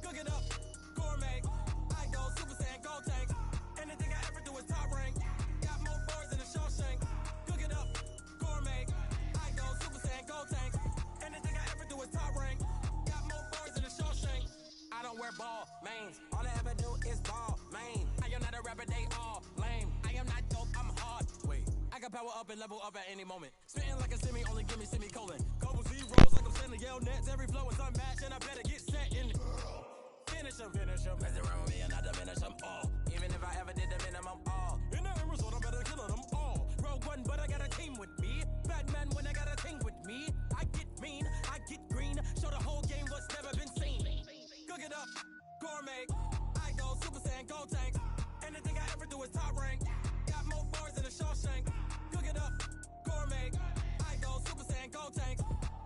Cook it up, gourmet. I go Super Saiyan, gold tank. Anything I ever do is top rank. Got more boards than a Shawshank. Cook it up, gourmet. I go Super Saiyan, gold tank. Anything I ever do is top rank. Got more boards than a Shawshank. I don't wear ball mains. All I ever do is ball main. I am not a rapper, they all lame. I am not dope, I'm hard. Wait, I can power up and level up at any moment. Spitting like a semi, only give me semicolon. Couple zeros like I'm sending yell nets. Every flow is unmatched and I better get set in. Finish them. Mess around with me and I diminish them all. Even if I ever did the minimum all. In the end result, I better kill them all. Rogue One, but I got a team with me. Batman when I got a team with me. I get mean, I get green. Show the whole game what's never been seen. Cook it up, gourmet. I go Super Saiyan, gold tank. Anything I ever do is top rank. Got more bars than a Shawshank. Cook it up, gourmet. I go Super Saiyan, gold tank.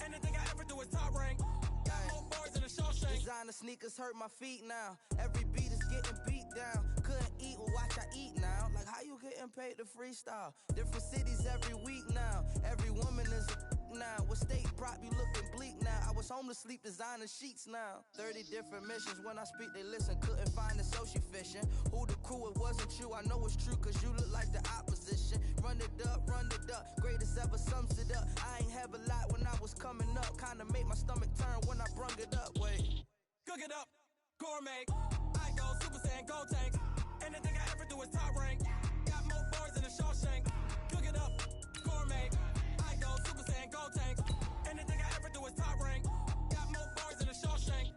Anything I ever do is top rank. Got more bars than a Shawshank. Designer sneakers hurt my feet now. Every beat is getting beat down. Couldn't eat, well watch I eat now. Like how you getting paid to freestyle? Different cities every week now. Every woman is a now. What state prop you looking bleak now? I was home to sleep designer sheets now. 30 different missions. When I speak they listen. Couldn't find it so she fishing. Who the crew, it wasn't you. I know it's true cause you look like the opposition. Run it up. Greatest ever sums it up. I ain't have a lot when I was coming up. Kinda made my stomach turn when I brung it up. Wait. Cook it up, gourmet. I go Super Saiyan, gold tank. Anything I ever do is top rank. Got more bars than a Shawshank. Cook it up, gourmet. I go Super Saiyan, gold tank. Anything I ever do is top rank. Got more bars than a Shawshank.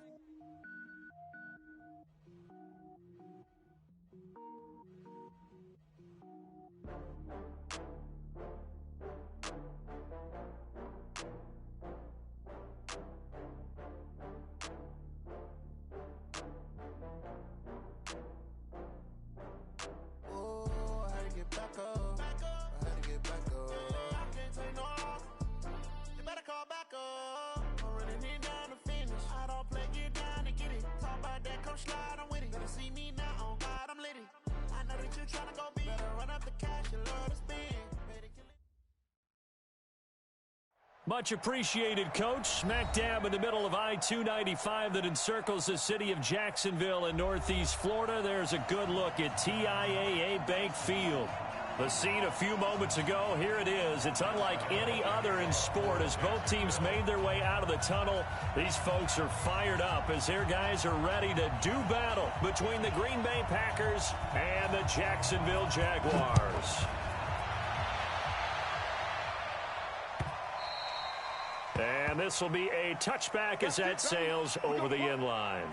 Slide, I'm with it. Better see me now, on God, I'm litty. I know that you're trying to go big. Better run up the cash, you love to spend. Much appreciated, Coach. Smack dab in the middle of I-295 that encircles the city of Jacksonville in Northeast Florida. There's a good look at TIAA Bank Field. The scene a few moments ago, here it is. It's unlike any other in sport as both teams made their way out of the tunnel. These folks are fired up as their guys are ready to do battle between the Green Bay Packers and the Jacksonville Jaguars. And this will be a touchback as that sails over the end line.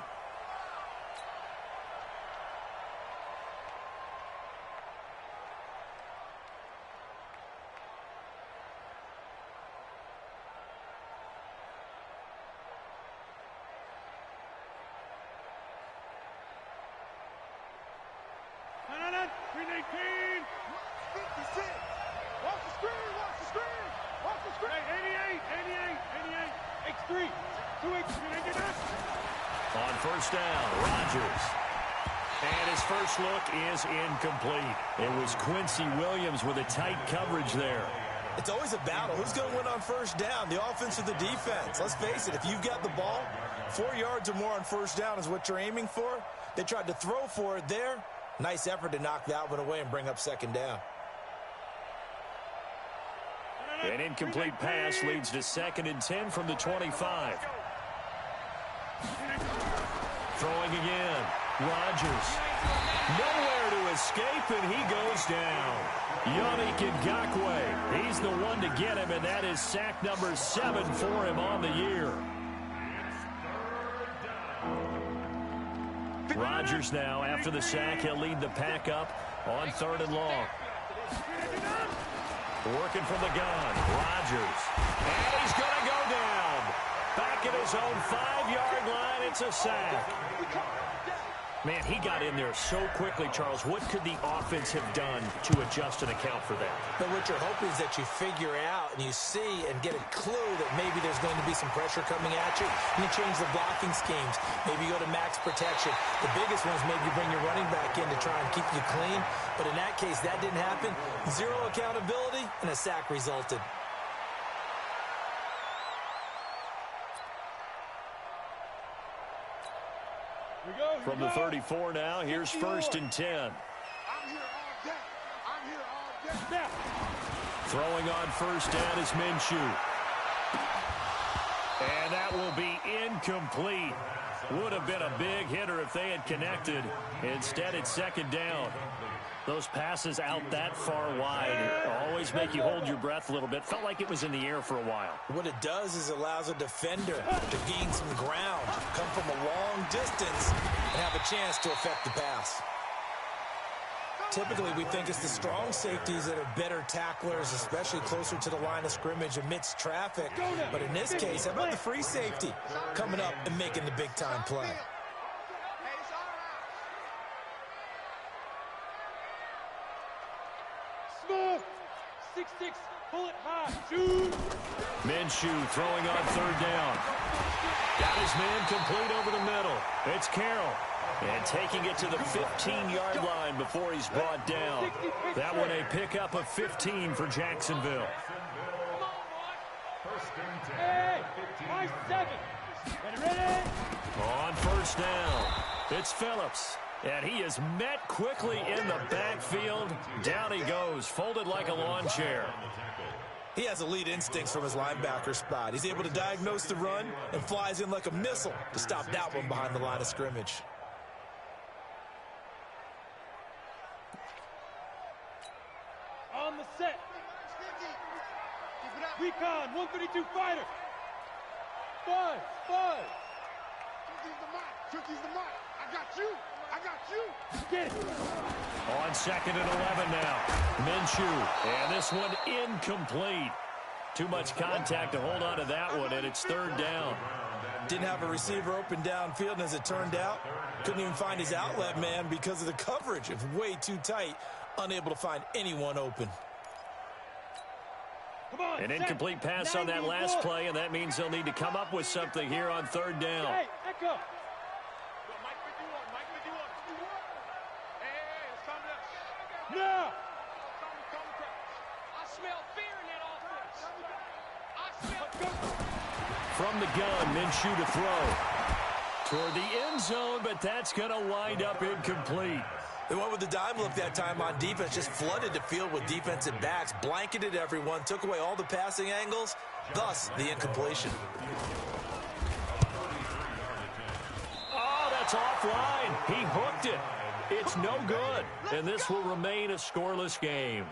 On first down, Rodgers. And his first look is incomplete. It was Quincy Williams with a tight coverage there. It's always a battle. Who's going to win on first down, the offense or the defense? Let's face it, if you've got the ball, 4 yards or more on first down is what you're aiming for. They tried to throw for it there. Nice effort to knock that one away and bring up second down. An incomplete pass leads to 2nd and 10 from the 25. Throwing again. Rodgers. Nowhere to escape, and he goes down. Yannick Ngakoue. He's the one to get him, and that is sack number 7 for him on the year. Rodgers now, after the sack, he'll lead the pack up on 3rd and long. Working from the gun, Rodgers. And he's going to go down. Back at his own 5-yard line, it's a sack. Man, he got in there so quickly, Charles. What could the offense have done to adjust and account for that? But what you're hoping is that you figure out and you see and get a clue that maybe there's going to be some pressure coming at you, and you change the blocking schemes. Maybe you go to max protection. The biggest one is maybe you bring your running back in to try and keep you clean. But in that case, that didn't happen. 0 accountability, and a sack resulted. From the 34 now, here's 1st and 10. I'm here all day. I'm here all day. Throwing on 1st down is Minshew. And that will be incomplete. Would have been a big hitter if they had connected. Instead, it's 2nd down. Those passes out that far wide always make you hold your breath a little bit. Felt like it was in the air for a while. What it does is allows a defender to gain some ground, come from a long distance, and have a chance to affect the pass. Typically, we think it's the strong safeties that are better tacklers, especially closer to the line of scrimmage amidst traffic. But in this case, how about the free safety coming up and making the big-time play? Smooth. 6-6. Pull it high. Shoot. Minshew throwing on 3rd down. Got his man complete over the middle. It's Carroll. And taking it to the 15-yard line before he's brought down. That one a pickup of 15 for Jacksonville. Hey, high 7. Ready? On 1st down, it's Phillips. And he is met quickly in the backfield. Down he goes, folded like a lawn chair. He has elite instincts from his linebacker spot. He's able to diagnose the run and flies in like a missile to stop that one behind the line of scrimmage. On the set. Recon, 132 fighter. 5. Tookie's the mark. I got you. Get it. On 2nd and 11 now. Minshew. And this one incomplete. Too much contact to hold on to that one, and it's 3rd down. Didn't have a receiver open downfield, and as it turned out, couldn't even find his outlet man because of the coverage. It was way too tight, unable to find anyone open. An incomplete pass on that last play, and that means they'll need to come up with something here on 3rd down. Hey, echo. Now. I smell fear in that offense. From the gun, Minshew to throw. Toward the end zone, but that's going to wind up incomplete. They went with the dime look that time on defense, just flooded the field with defensive backs, blanketed everyone, took away all the passing angles, thus the incompletion. Oh, that's offline. He hooked it. It's no good, and this will remain a scoreless game.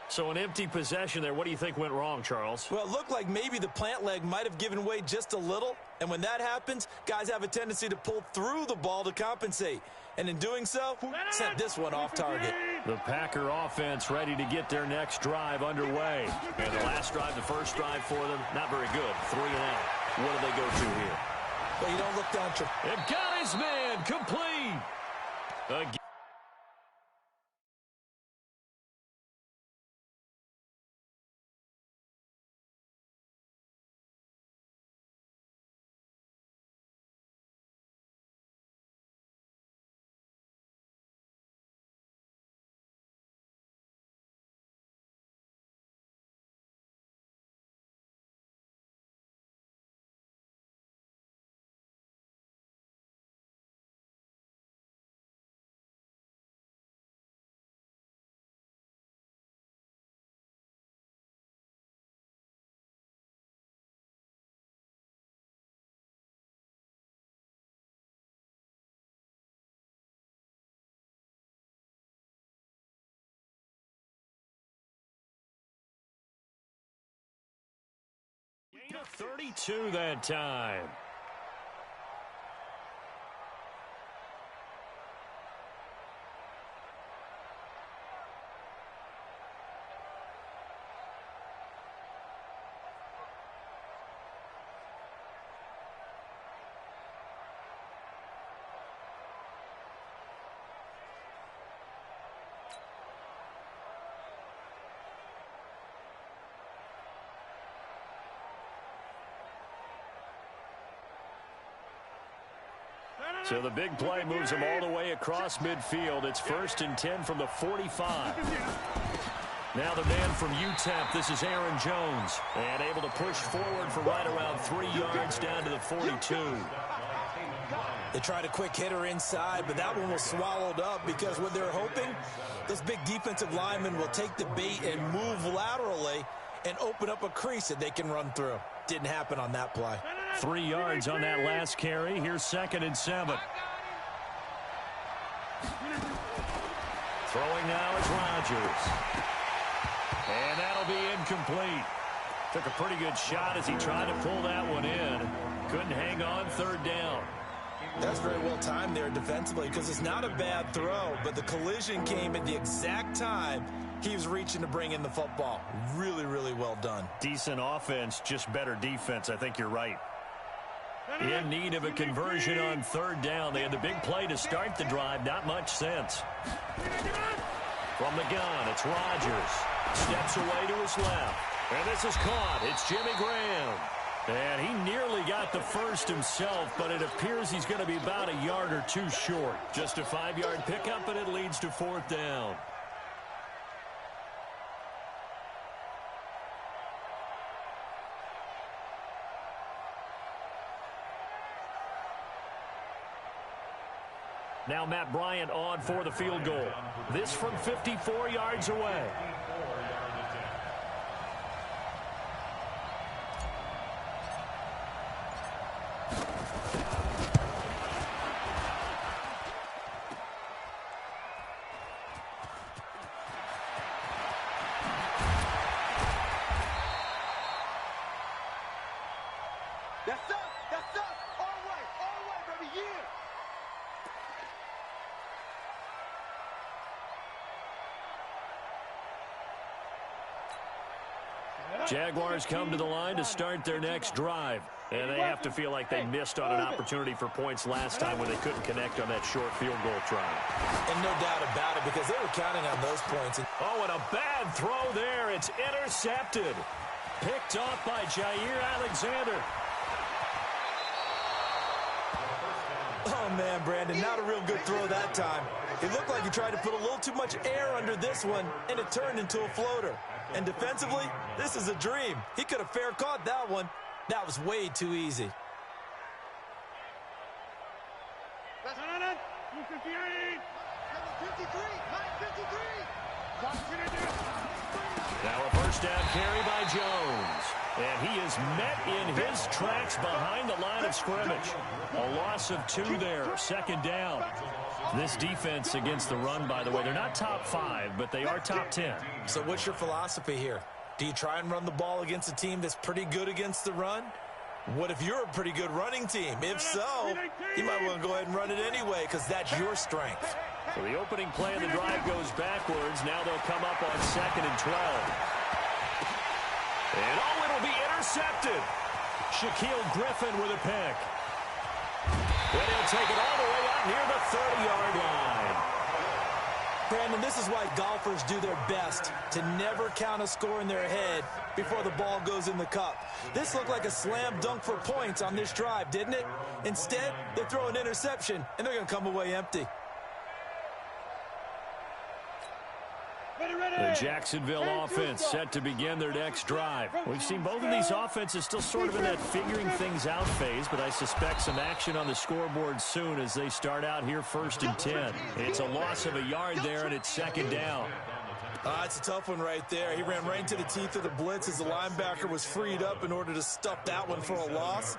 So an empty possession there. What do you think went wrong, Charles? Well, it looked like maybe the plant leg might have given way just a little, and when that happens, guys have a tendency to pull through the ball to compensate. And in doing so, sent this one off target. The Packer offense ready to get their next drive underway. And the last drive, the first drive for them, not very good. 3 and out. What do they go to here? Well, you don't look down. It got his man complete. Again. Gain of 32 that time. So the big play moves him all the way across midfield. It's 1st and 10 from the 45. Now the man from UTEP, this is Aaron Jones. And able to push forward for right around 3 yards down to the 42. They tried a quick hitter inside, but that one was swallowed up because what they're hoping, those big defensive linemen will take the bait and move laterally and open up a crease that they can run through. Didn't happen on that play. 3 yards on that last carry. Here's 2nd and 7. Throwing now is Rodgers. And that'll be incomplete. Took a pretty good shot as he tried to pull that one in. Couldn't hang on, 3rd down. That's very well timed there defensively because it's not a bad throw, but the collision came at the exact time he was reaching to bring in the football. Really, really well done. Decent offense, just better defense. I think you're right. In need of a conversion on 3rd down. They had the big play to start the drive. Not much sense. From the gun, it's Rodgers. Steps away to his left. And this is caught. It's Jimmy Graham. And he nearly got the first himself, but it appears he's going to be about a yard or two short. Just a 5-yard pickup, and it leads to 4th down. Now Matt Bryant on for the field goal. This from 54 yards away. That's up, all right, baby, yeah. Jaguars come to the line to start their next drive. And they have to feel like they missed on an opportunity for points last time when they couldn't connect on that short field goal try. And no doubt about it because they were counting on those points. Oh, and a bad throw there. It's intercepted. Picked off by Jair Alexander. Oh, man, Brandon, not a real good throw that time. It looked like he tried to put a little too much air under this one, and it turned into a floater. And defensively, this is a dream. He could have fair caught that one. That was way too easy. Now a first down carry by Jones. And he is met in his tracks behind the line of scrimmage. A loss of 2 there, 2nd down. This defense against the run, by the way, they're not top 5, but they are top 10. So what's your philosophy here? Do you try and run the ball against a team that's pretty good against the run? What if you're a pretty good running team? If so, you might want to go ahead and run it anyway because that's your strength. So the opening play of the drive goes backwards. Now they'll come up on 2nd and 12. And oh, it'll be intercepted. Shaquille Griffin with a pick. And he'll take it all the way out near the 30-yard line. Brandon, this is why golfers do their best to never count a score in their head before the ball goes in the cup. This looked like a slam dunk for points on this drive, didn't it? Instead, they throw an interception, and they're going to come away empty. The Jacksonville offense set to begin their next drive. We've seen both of these offenses still sort of in that figuring things out phase, but I suspect some action on the scoreboard soon as they start out here 1st and 10. It's a loss of a yard there, and it's 2nd down. It's a tough one right there. He ran right into the teeth of the blitz as the linebacker was freed up in order to stuff that one for a loss.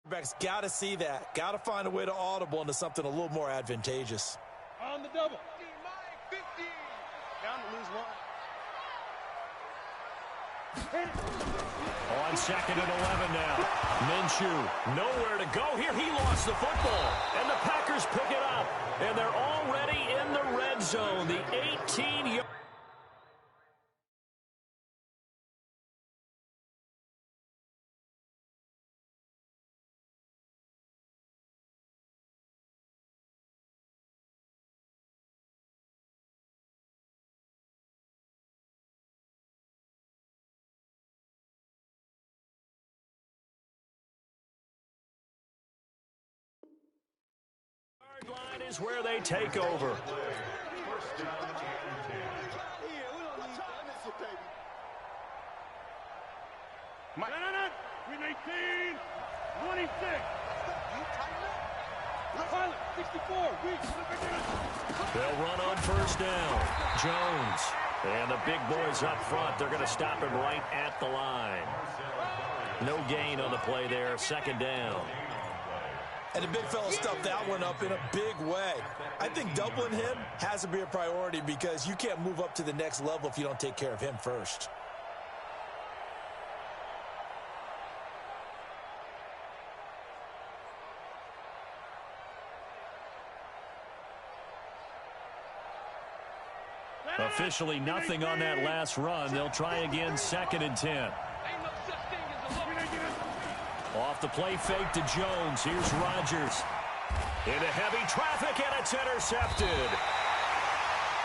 Quarterback's got to see that. Got to find a way to audible into something a little more advantageous. On the double. 50. Down to lose one. On 2nd and 11 now. Minshew, nowhere to go here. He lost the football, and the Packers pick it up. And they're already in the red zone. The 18-yard. Line is where they take over. Mike. 319, 26. Pilot, 64. They'll run on first down. Jones. And the big boys up front. They're going to stop him right at the line. No gain on the play there. 2nd down. And the big fella stuffed that one up in a big way. I think doubling him has to be a priority because you can't move up to the next level if you don't take care of him first. Officially nothing on that last run. They'll try again 2nd and 10. Off the play fake to Jones. Here's Rodgers. Into heavy traffic, and it's intercepted.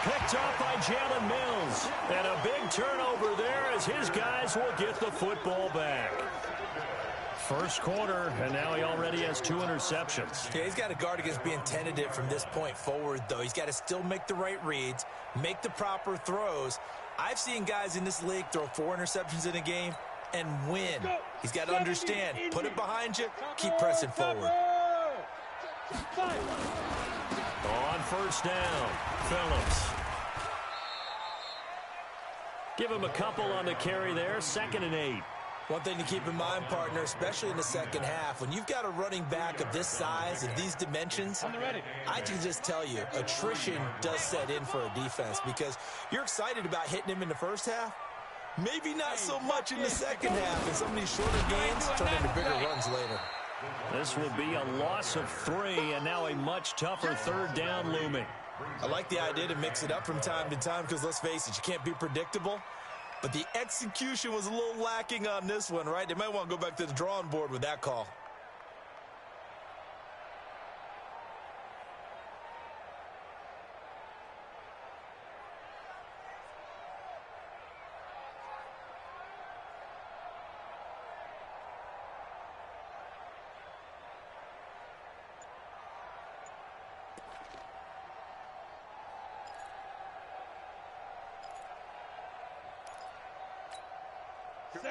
Picked up by Jalen Mills. And a big turnover there as his guys will get the football back. First quarter, and now he already has 2 interceptions. Yeah, he's got to guard against being tentative from this point forward, though. He's got to still make the right reads, make the proper throws. I've seen guys in this league throw 4 interceptions in a game and win. He's got to understand, put it behind you, keep pressing forward. On first down, Phillips. Give him a couple on the carry there, 2nd and 8. One thing to keep in mind, partner, especially in the second half, when you've got a running back of this size and these dimensions, I can just tell you, attrition does set in for a defense because you're excited about hitting him in the first half. Maybe not so much in the second half, and some of these shorter games turn into bigger runs later. This will be a loss of 3, and now a much tougher 3rd down looming. I like the idea to mix it up from time to time because, let's face it, you can't be predictable. But the execution was a little lacking on this one, right? They might want to go back to the drawing board with that call.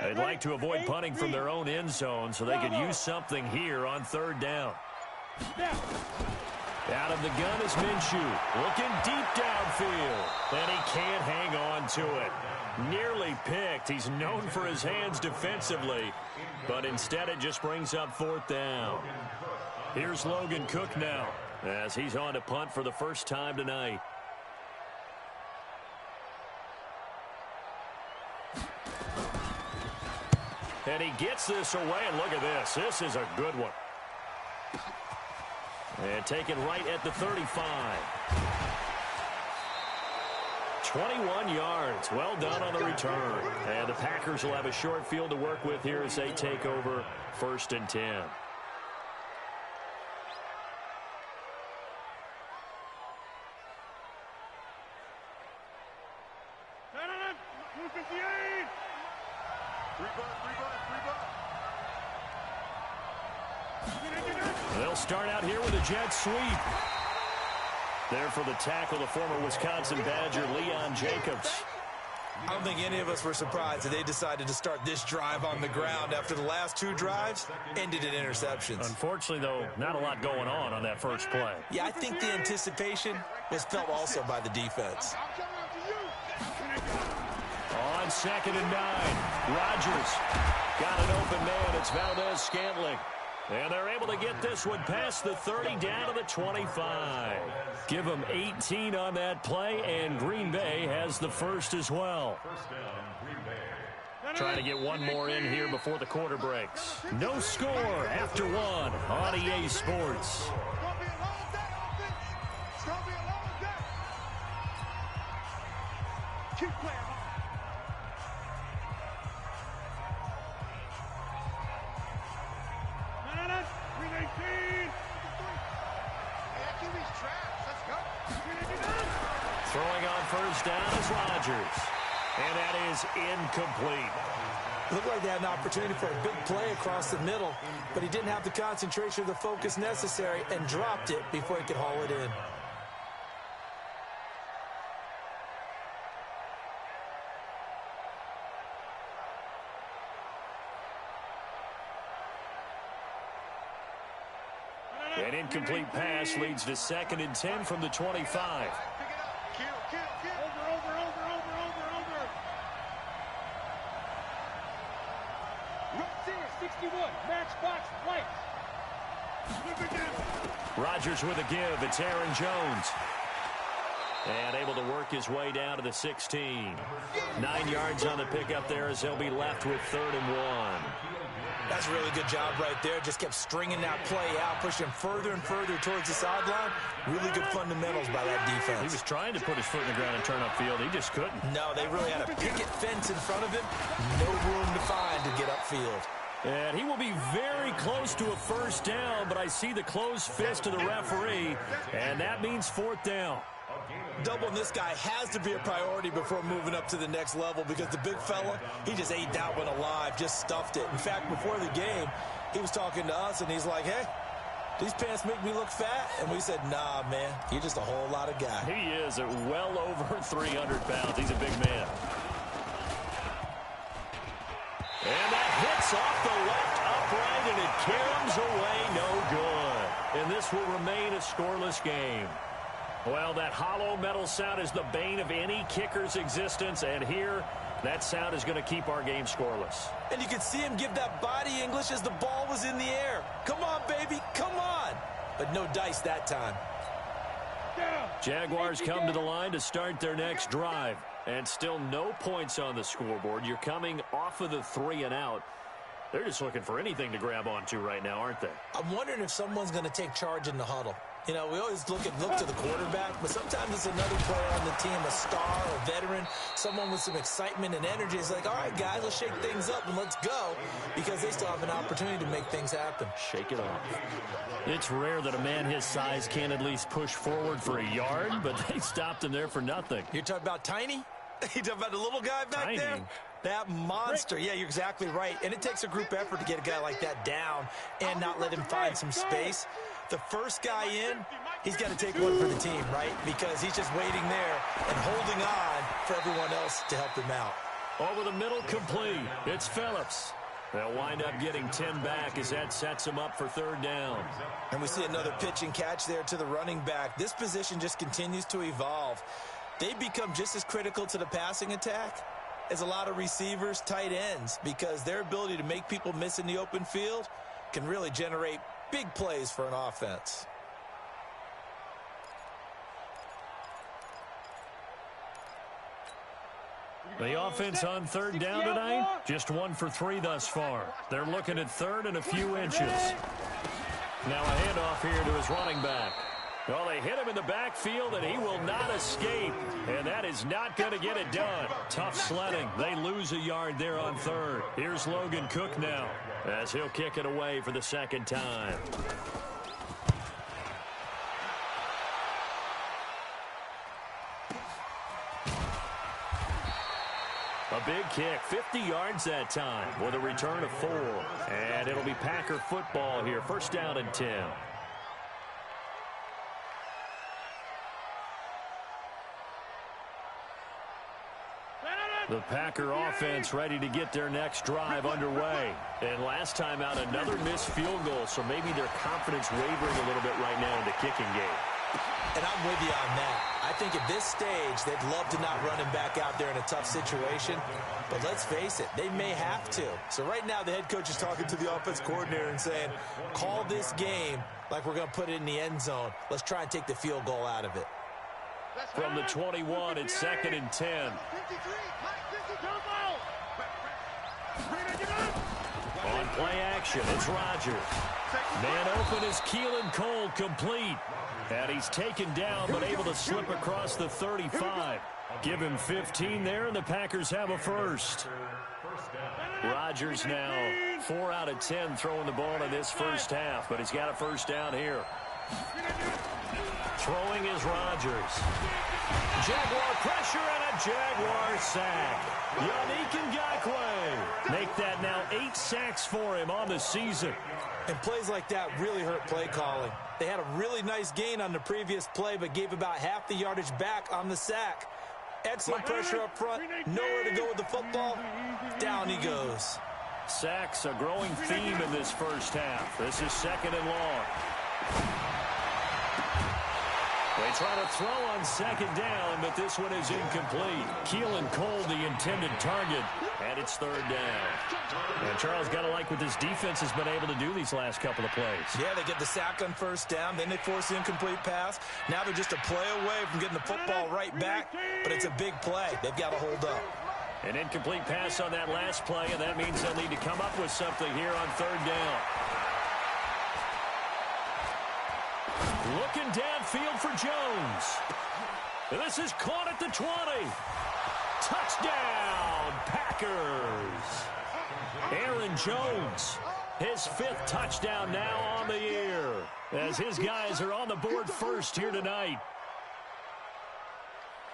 They'd like to avoid punting from their own end zone so they could use something here on 3rd down. Out of the gun is Minshew, looking deep downfield, and he can't hang on to it. Nearly picked. He's known for his hands defensively, but instead it just brings up 4th down. Here's Logan Cook now as he's on to punt for the first time tonight. And he gets this away, and look at this. This is a good one. And taken right at the 35. 21 yards. Well done on the return. And the Packers will have a short field to work with here as they take over 1st and 10. They'll start out here with a jet sweep. There for the tackle, the former Wisconsin Badger, Leon Jacobs. I don't think any of us were surprised that they decided to start this drive on the ground after the last 2 drives ended in interceptions. Unfortunately, though, not a lot going on that first play. Yeah, I think the anticipation was felt also by the defense. On 2nd and 9, Rodgers got an open man. It's Valdez-Scantling. And they're able to get this one past the 30 down to the 25. Give them 18 on that play, and Green Bay has the first as well. Trying to get one more in here before the quarter breaks. No score after one on EA Sports. Keep playing. Throwing on first down is Rodgers. And that is incomplete. Looked like they had an opportunity for a big play across the middle, but he didn't have the concentration or the focus necessary and dropped it before he could haul it in. An incomplete pass leads to 2nd and 10 from the 25. Rodgers with a give. It's Aaron Jones. And able to work his way down to the 16. 9 yards on the pickup there as he'll be left with 3rd and 1. That's a really good job right there. Just kept stringing that play out, pushing him further and further towards the sideline. Really good fundamentals by that defense. He was trying to put his foot in the ground and turn upfield. He just couldn't. No, they really had a picket fence in front of him. No room to find to get upfield. And he will be very close to a first down, but I see the closed fist of the referee, and that means 4th down. Doubling this guy has to be a priority before moving up to the next level because the big fella, he just ate that one alive, just stuffed it. In fact, before the game, he was talking to us, and he's like, hey, these pants make me look fat? And we said, nah, man, you're just a whole lot of guy. He is at well over 300 pounds. He's a big man. And that hits off the left upright, and it carries away no good. And this will remain a scoreless game. Well, that hollow metal sound is the bane of any kicker's existence, and here, that sound is going to keep our game scoreless. And you could see him give that body English as the ball was in the air. Come on, baby, come on. But no dice that time. Jaguars come to the line to start their next drive. And still no points on the scoreboard. You're coming off of the 3 and out. They're just looking for anything to grab onto right now, aren't they? I'm wondering if someone's going to take charge in the huddle. You know, we always look to the quarterback, but sometimes it's another player on the team, a star, a veteran, someone with some excitement and energy. It's like, all right, guys, let's shake things up and let's go, because they still have an opportunity to make things happen. Shake it off. It's rare that a man his size can at least push forward for a yard, but they stopped him there for nothing. You're talking about Tiny? You talking about the little guy back there? That monster. Yeah, you're exactly right. And it takes a group effort to get a guy like that down and not let him find some space. The first guy in, he's got to take one for the team, right? Because he's just waiting there and holding on for everyone else to help him out. Over the middle, complete. It's Phillips. They'll wind up getting 10 back as that sets them up for 3rd down. And we see another pitch and catch there to the running back. This position just continues to evolve. They become just as critical to the passing attack as a lot of receivers, tight ends, because their ability to make people miss in the open field can really generate big plays for an offense. The offense on 3rd down tonight, just 1 for 3 thus far. They're looking at 3rd and a few inches. Now a handoff here to his running back. Well, they hit him in the backfield, and he will not escape. And that is not going to get it done. Tough sledding. They lose a yard there on 3rd. Here's Logan Cook now as he'll kick it away for the 2nd time. A big kick, 50 yards that time with a return of 4. And it'll be Packer football here. 1st down and 10. The Packer offense ready to get their next drive underway. And last time out, another missed field goal, so maybe their confidence wavering a little bit right now in the kicking game. And I'm with you on that. I think at this stage, they'd love to not run him back out there in a tough situation. But let's face it, they may have to. So right now, the head coach is talking to the offense coordinator and saying, call this game like we're going to put it in the end zone. Let's try and take the field goal out of it. From the 21, it's 2nd and 10. On play action, it's Rodgers. Man open is Keelan Cole, complete. And he's taken down, but able to slip across the 35. Give him 15 there, and the Packers have a first. Rodgers now 4 out of 10 throwing the ball in this first half, but he's got a first down here. Throwing is Rodgers. Jaguar pressure and a Jaguar sack. Yannick Ngakoue make that now 8 sacks for him on the season. And plays like that really hurt play calling. They had a really nice gain on the previous play, but gave about half the yardage back on the sack. Excellent pressure up front. Nowhere to go with the football. Down he goes. Sacks a growing theme in this first half. This is 2nd and long. They try to throw on 2nd down, but this one is incomplete. Keelan Cole, the intended target, and it's 3rd down. And Charles, got to like what this defense has been able to do these last couple of plays. Yeah, they get the sack on 1st down, then they force the incomplete pass. Now they're just a play away from getting the football right back, but it's a big play. They've got to hold up. An incomplete pass on that last play, and that means they'll need to come up with something here on 3rd down. Looking downfield for Jones. This is caught at the 20. Touchdown, Packers. Aaron Jones, his 5th touchdown now on the year, as his guys are on the board first here tonight.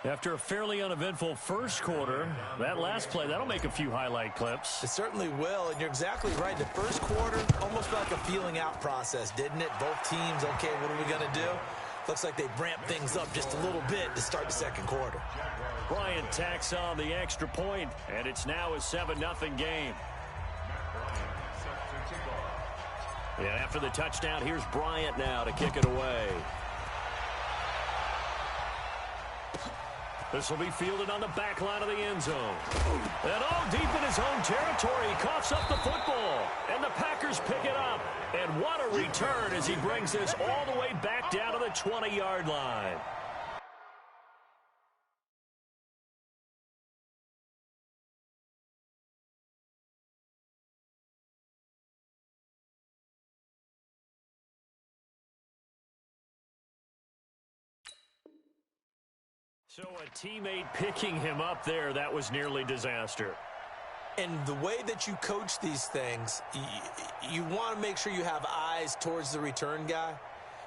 After a fairly uneventful first quarter, that last play, that'll make a few highlight clips. It certainly will, and you're exactly right. The first quarter, almost like a feeling out process, didn't it? Both teams, okay, what are we going to do? Looks like they ramped things up just a little bit to start the second quarter. Bryant tacks on the extra point, and it's now a 7-0 game. And after the touchdown, here's Bryant now to kick it away. This will be fielded on the back line of the end zone. And deep in his own territory, he coughs up the football. And the Packers pick it up. And what a return as he brings this all the way back down to the 20-yard line. So a teammate picking him up there, that was nearly disaster. And the way that you coach these things, you want to make sure you have eyes towards the return guy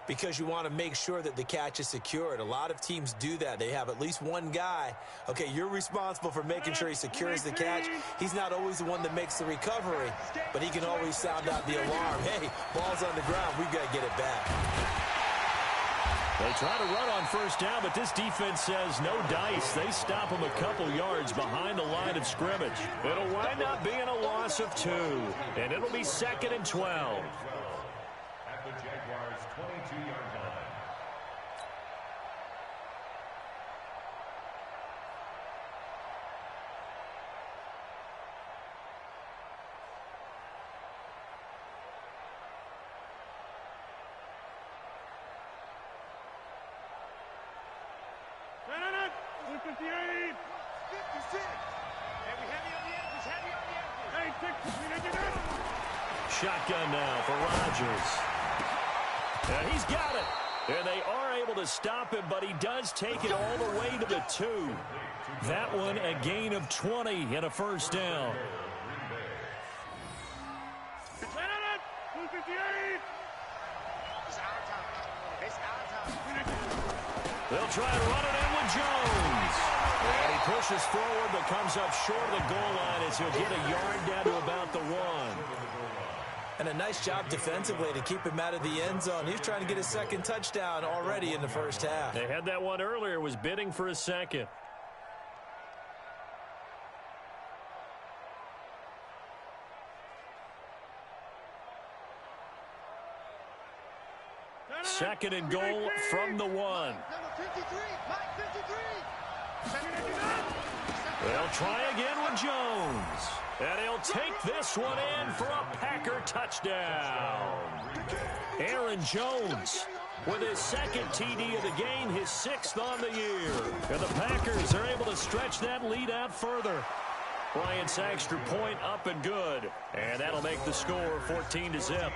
because you want to make sure that the catch is secured. A lot of teams do that. They have at least one guy. Okay, you're responsible for making sure he secures the catch. He's not always the one that makes the recovery, but he can always sound out the alarm. Hey, ball's on the ground. We've got to get it back. They try to run on 1st down, but this defense says no dice. They stop them a couple yards behind the line of scrimmage. It'll wind up being a loss of 2, and it'll be 2nd and 12. At the Jaguars' 22-yard line. Shotgun now for Rodgers. And he's got it. And they are able to stop him, but he does take it all the way to the 2. That one a gain of 20 and a 1st down. They'll try and run it in with Jones. And he pushes forward but comes up short of the goal line as he'll get a yard down to about the 1. And a nice job defensively to keep him out of the end zone. He was trying to get his 2nd touchdown already in the first half. They had that one earlier, was bidding for a 2nd. Second and goal from the 1. Number 53, Mike 53. They'll try again with Jones. And he'll take this one in for a Packer touchdown. Aaron Jones with his second TD of the game, his 6th on the year. And the Packers are able to stretch that lead out further. Bryant's extra point up and good. And that'll make the score 14-0.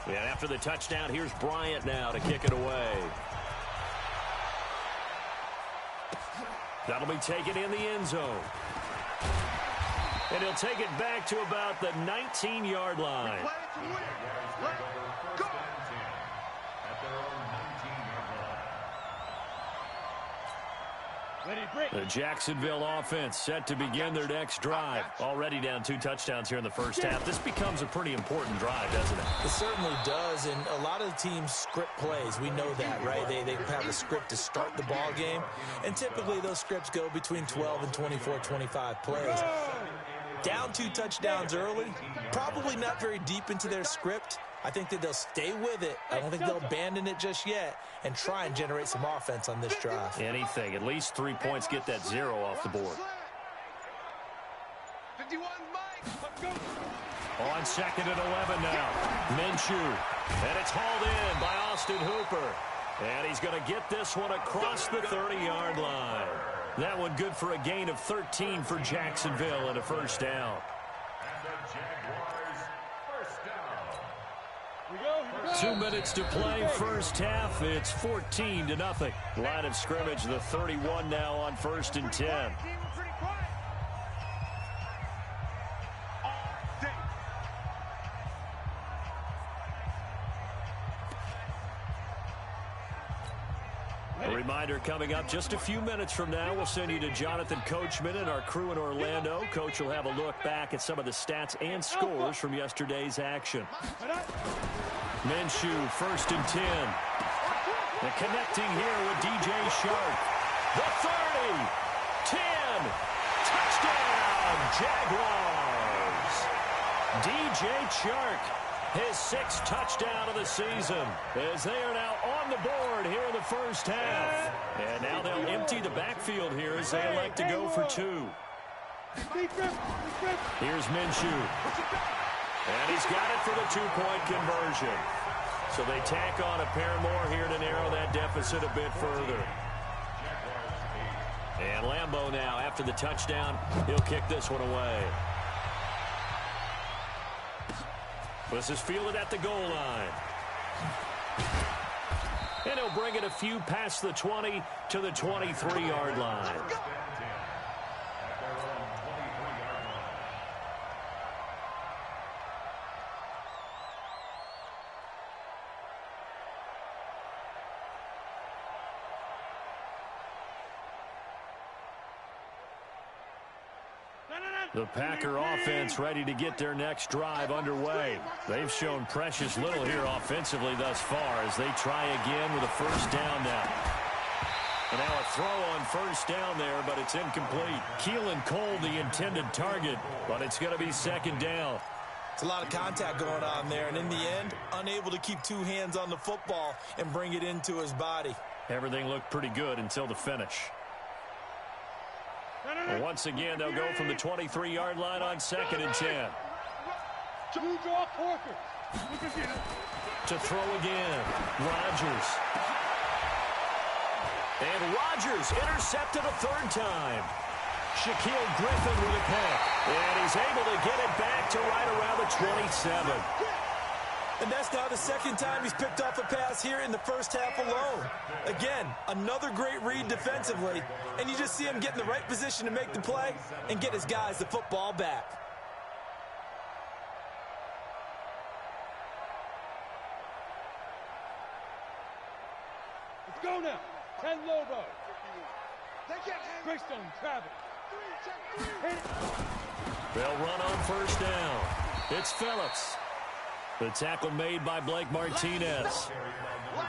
And after the touchdown, here's Bryant now to kick it away. That'll be taken in the end zone. And he'll take it back to about the 19-yard line. The Jacksonville offense set to begin their next drive. Already down 2 touchdowns here in the first half. This becomes a pretty important drive, doesn't it? It certainly does, and a lot of the teams script plays. We know that, right? They have a script to start the ball game, and typically those scripts go between 12 and 24, 25 plays. Down 2 touchdowns early, probably not very deep into their script. I think that they'll stay with it. I don't think they'll abandon it just yet and try and generate some offense on this drive. Anything. At least 3 points, get that 0 off the board. 51, Mike. Let's go. On 2nd and 11 now. Minshew. And it's hauled in by Austin Hooper. And he's going to get this one across the 30-yard line. That one good for a gain of 13 for Jacksonville and a first down. 2 minutes to play, first half. It's 14-0. Line of scrimmage, the 31 now on 1st and 10. A reminder coming up just a few minutes from now. We'll send you to Jonathan Coachman and our crew in Orlando. Coach will have a look back at some of the stats and scores from yesterday's action. Minshew, 1st and 10. And connecting here with DJ Shark. The 30, 10, touchdown, Jaguars. DJ Shark, his 6th touchdown of the season, as they are now on the board here in the first half. And now they'll empty the backfield here as they elect to go for 2. Here's Minshew. And he's got it for the 2-point conversion. So they tack on a pair more here to narrow that deficit a bit further. And Lambeau now, after the touchdown, he'll kick this one away. This is fielded at the goal line. And he'll bring it a few past the 20 to the 23-yard line. The Packer offense ready to get their next drive underway. They've shown precious little here offensively thus far as they try again with a first down now. And now a throw on first down there, but it's incomplete. Keelan Cole, the intended target, but it's going to be 2nd down. It's a lot of contact going on there, and in the end, unable to keep 2 hands on the football and bring it into his body. Everything looked pretty good until the finish. And once again, they'll go from the 23-yard line on 2nd and 10. To throw again, Rodgers. And Rodgers intercepted a 3rd time. Shaquille Griffin with a pick. And he's able to get it back to right around the 27. And that's now the 2nd time he's picked off a pass here in the first half alone. Again, another great read defensively. And you just see him get in the right position to make the play and get his guys the football back. Let's go now. 10 Lobo. Greystone, Travis. They'll run on first down. It's Phillips. The tackle made by Blake Martinez.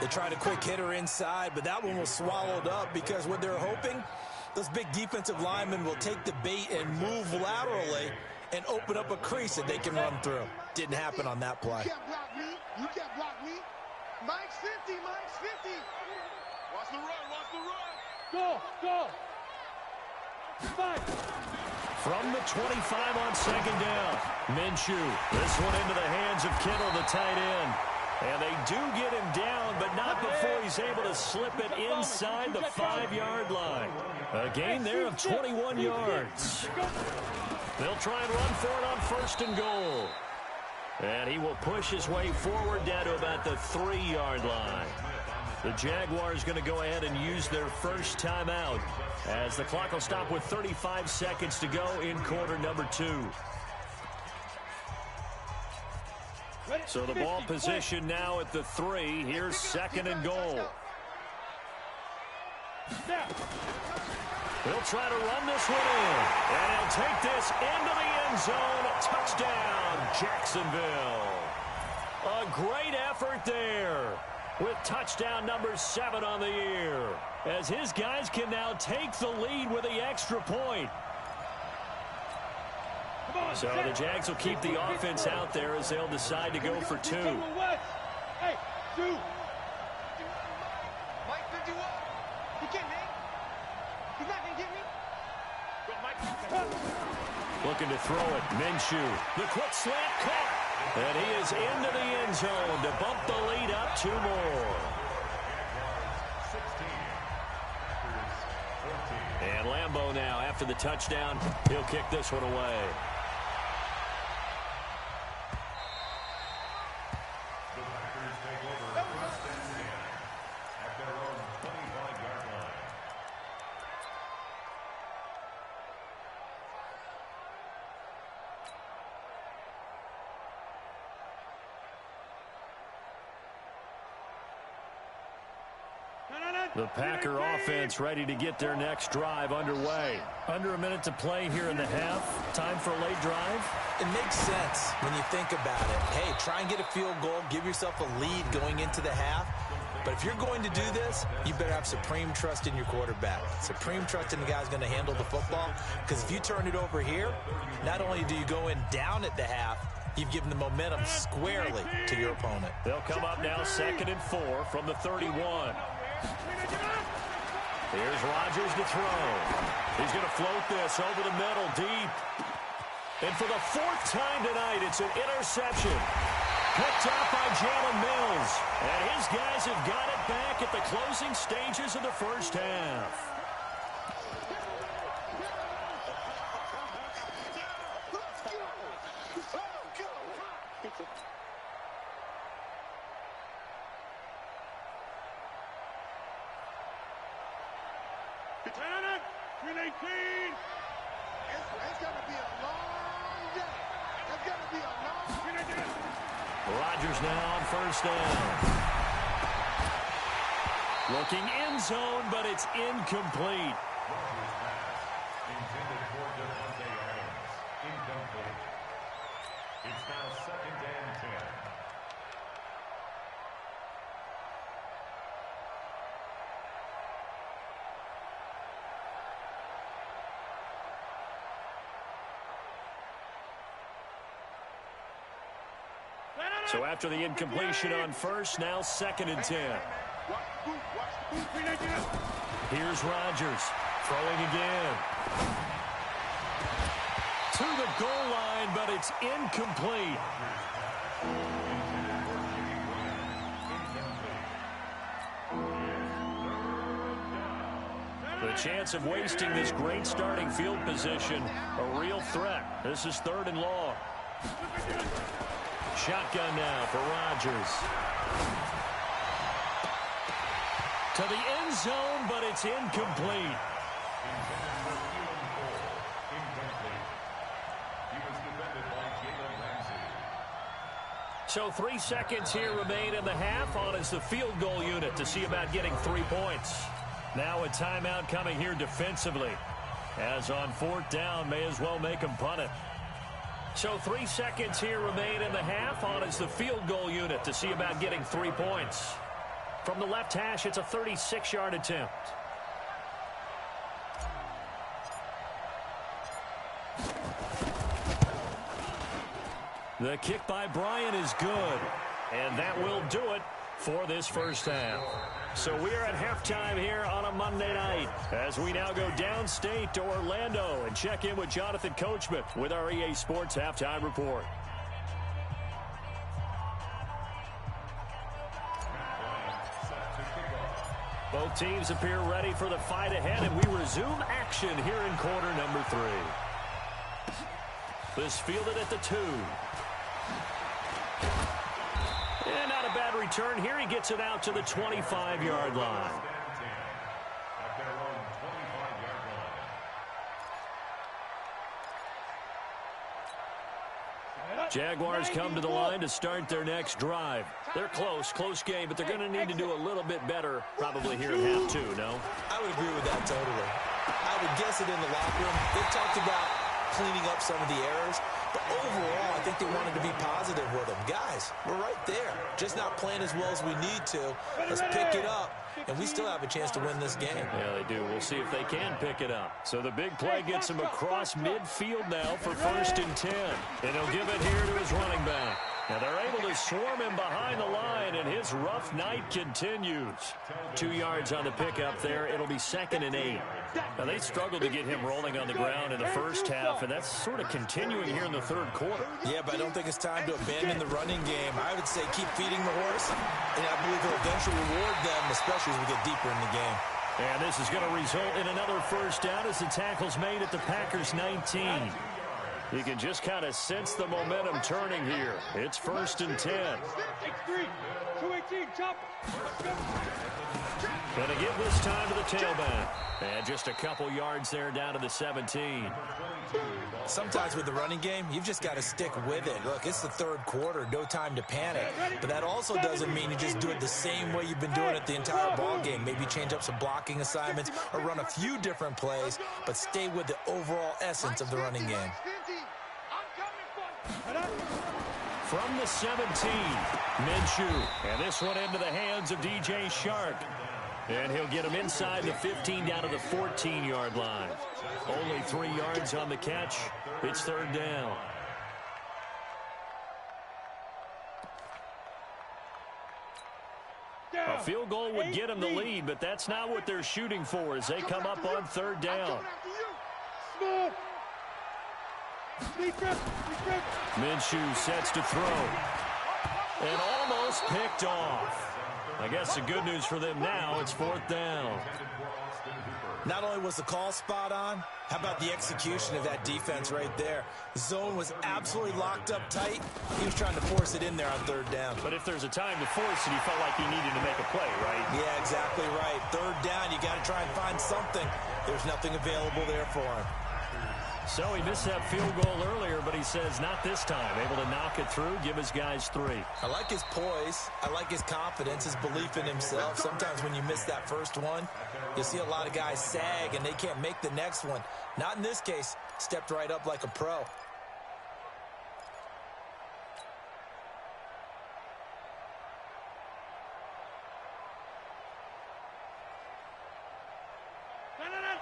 They tried a quick hitter inside, but that one was swallowed up because what they're hoping, those big defensive linemen will take the bait and move laterally and open up a crease that they can run through. Didn't happen on that play. You can't block me. You can't block me. Mike's 50. Mike's 50. Watch the run. Watch the run. Go. Fight. From the 25 on second down, Minshew. This one into the hands of Kittle, the tight end. And they do get him down, but not before he's able to slip it inside the 5-yard line. A gain there of 21 yards. They'll try and run for it on 1st and goal. And he will push his way forward down to about the 3-yard line. The Jaguars going to go ahead and use their first timeout as the clock will stop with 35 seconds to go in quarter number 2. So the ball position now at the 3. Here's 2nd and goal. He'll try to run this one in. And he'll take this into the end zone. Touchdown, Jacksonville. A great effort there with touchdown number 7 on the year, as his guys can now take the lead with the extra point. So the Jags will keep the offense out there as they'll decide to go for 2. Hey, 2. Mike 51. He can't hang. He's not going to get me. Looking to throw it. Minshew. The quick slant caught. And he is into the end zone to bump the lead up 2 more. And Lambeau now, after the touchdown, he'll kick this one away. The Packer offense ready to get their next drive underway. Under a minute to play here in the half. Time for a late drive. It makes sense when you think about it. Hey, try and get a field goal. Give yourself a lead going into the half. But if you're going to do this, you better have supreme trust in your quarterback. Supreme trust in the guy's going to handle the football. Because if you turn it over here, not only do you go in down at the half, you've given the momentum squarely to your opponent. They'll come up now 2nd and 4 from the 31. Here's Rodgers to throw. He's going to float this over the middle deep. And for the 4th time tonight, it's an interception. Picked up by Jalen Mills. And his guys have got it back at the closing stages of the first half. It's going to be a long day. It's going to be a long day. Rodgers now on 1st down. Looking end zone, but it's incomplete. Intended for Devontae Adams. Incomplete. It's now 2nd and 10. So after the incompletion on 1st, now 2nd and 10. Here's Rodgers throwing again. To the goal line, but it's incomplete. The chance of wasting this great starting field position, a real threat. This is 3rd and long. Shotgun now for Rodgers. To the end zone, but it's incomplete. So 3 seconds here remain in the half on as the field goal unit to see about getting 3 points. Now a timeout coming here defensively. As on 4th down, may as well make them punt it. So 3 seconds here remain in the half. On is the field goal unit to see about getting 3 points. From the left hash, it's a 36-yard attempt. The kick by Bryant is good. And that will do it for this first half. So we are at halftime here on a Monday night as we now go downstate to Orlando and check in with Jonathan Coachman with our EA Sports Halftime Report. Both teams appear ready for the fight ahead, and we resume action here in quarter number 3. This fielded at the 2. And not a bad return here. He gets it out to the 25-yard line. Jaguars come to the line to start their next drive. They're close game, but they're going to need to do a little bit better probably here in half 2, no? I would agree with that totally. I would guess it in the locker room. They talked about cleaning up some of the errors, but overall, I think they wanted to be positive with them. Guys, we're right there. Just not playing as well as we need to. Let's pick it up, and we still have a chance to win this game. Yeah, they do. We'll see if they can pick it up. So the big play gets him across midfield now for 1st and 10. And he'll give it here to his running back. Now they're able to swarm him behind the line, and his rough night continues. 2 yards on the pickup there. It'll be 2nd and 8. Now they struggled to get him rolling on the ground in the first half, and that's sort of continuing here in the 3rd quarter. Yeah, but I don't think it's time to abandon the running game. I would say keep feeding the horse, and I believe it'll eventually reward them, especially as we get deeper in the game. And this is going to result in another first down as the tackle's made at the Packers' 19. You can just kind of sense the momentum turning here. It's 1st and 10. Going to give this time to the tailback. And just a couple yards there down to the 17. Sometimes with the running game, you've just got to stick with it. Look, it's the 3rd quarter, no time to panic. But that also doesn't mean you just do it the same way you've been doing it the entire ball game. Maybe change up some blocking assignments or run a few different plays, but stay with the overall essence of the running game. From the 17, Minshew. And this one into the hands of DJ Shark. And he'll get him inside the 15 down to the 14-yard line. Only 3 yards on the catch. It's 3rd down. A field goal would get him the lead, but that's not what they're shooting for as they come up on 3rd down. Minshew sets to throw. And almost picked off. I guess the good news for them now, it's 4th down. Not only was the call spot on, how about the execution of that defense right there? The zone was absolutely locked up tight. He was trying to force it in there on 3rd down. But if there's a time to force it, he felt like he needed to make a play, right? Yeah, exactly right. 3rd down, you got to try and find something. There's nothing available there for him. So he missed that field goal earlier, but he says not this time. Able to knock it through, give his guys 3. I like his poise. I like his confidence, his belief in himself. Sometimes when you miss that first one, you'll see a lot of guys sag and they can't make the next one. Not in this case. Stepped right up like a pro.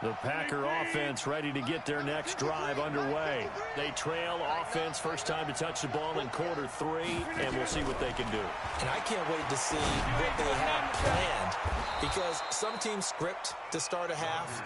The Packer offense ready to get their next drive underway. They trail offense, first time to touch the ball in quarter 3, and we'll see what they can do. And I can't wait to see what they have planned, because some teams script to start a half.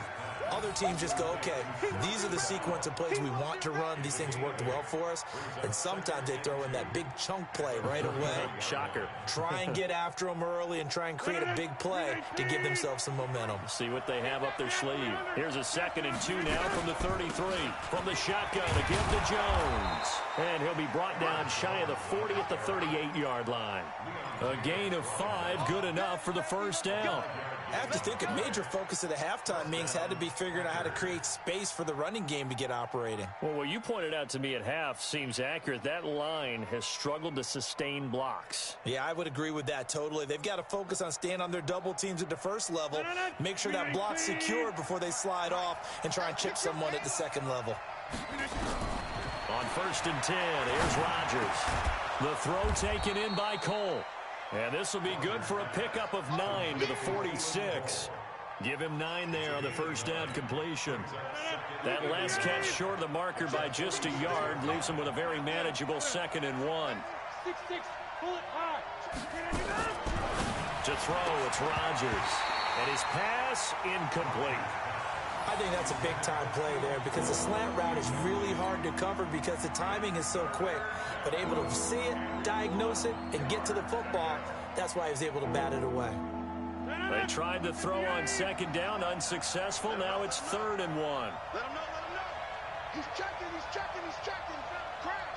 Other teams just go, okay, these are the sequence of plays we want to run. These things worked well for us. And sometimes they throw in that big chunk play right away. Shocker. Try and get after them early and try and create a big play to give themselves some momentum. See what they have up their sleeve. Here's a 2nd and 2 now from the 33. From the shotgun to give to Jones. And he'll be brought down shy of the 40 at the 38-yard line. A gain of 5, good enough for the first down. I have to think a major focus of the halftime meetings had to be figuring out how to create space for the running game to get operating. Well, what you pointed out to me at half seems accurate. That line has struggled to sustain blocks. Yeah, I would agree with that totally. They've got to focus on staying on their double teams at the first level, make sure that block's secured before they slide off and try and chip someone at the second level. On 1st and 10, here's Rodgers. The throw taken in by Cole. And this will be good for a pickup of 9 to the 46. Give him 9 there on the first down completion. That last catch short of the marker by just a yard leaves him with a very manageable 2nd and 1. 6-6, pull it high. To throw, it's Rodgers. And his pass incomplete. I think that's a big-time play there because the slant route is really hard to cover because the timing is so quick. But able to see it, diagnose it, and get to the football, that's why he was able to bat it away. They tried to throw on 2nd down, unsuccessful. Now it's 3rd and 1. Let him know, let him know. He's checking, he's checking, he's checking. Crash.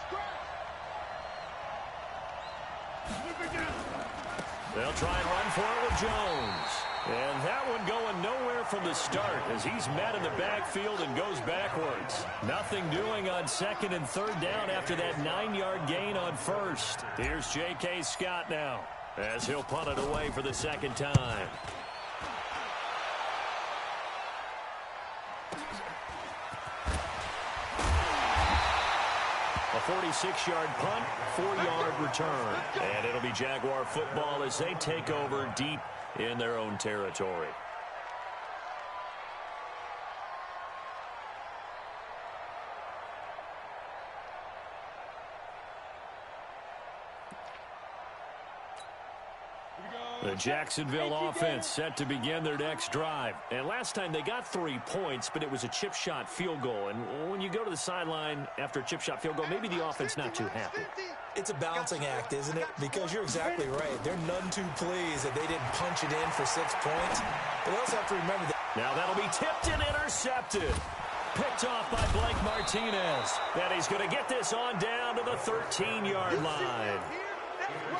They'll try and run for it with Jones. And that one going nowhere from the start as he's met in the backfield and goes backwards. Nothing doing on 2nd and 3rd down after that 9-yard gain on 1st. Here's J.K. Scott now as he'll punt it away for the 2nd time. A 46-yard punt, 4-yard return. And it'll be Jaguar football as they take over deep in their own territory. The Jacksonville offense set to begin their next drive. And last time they got 3 points, but it was a chip shot field goal. And when you go to the sideline after a chip shot field goal, maybe the offense not too happy. It's a balancing act, isn't it? Because you're exactly right. They're none too pleased that they didn't punch it in for 6 points. But we also have to remember that. Now that'll be tipped and intercepted. Picked off by Blake Martinez. And he's going to get this on down to the 13-yard line.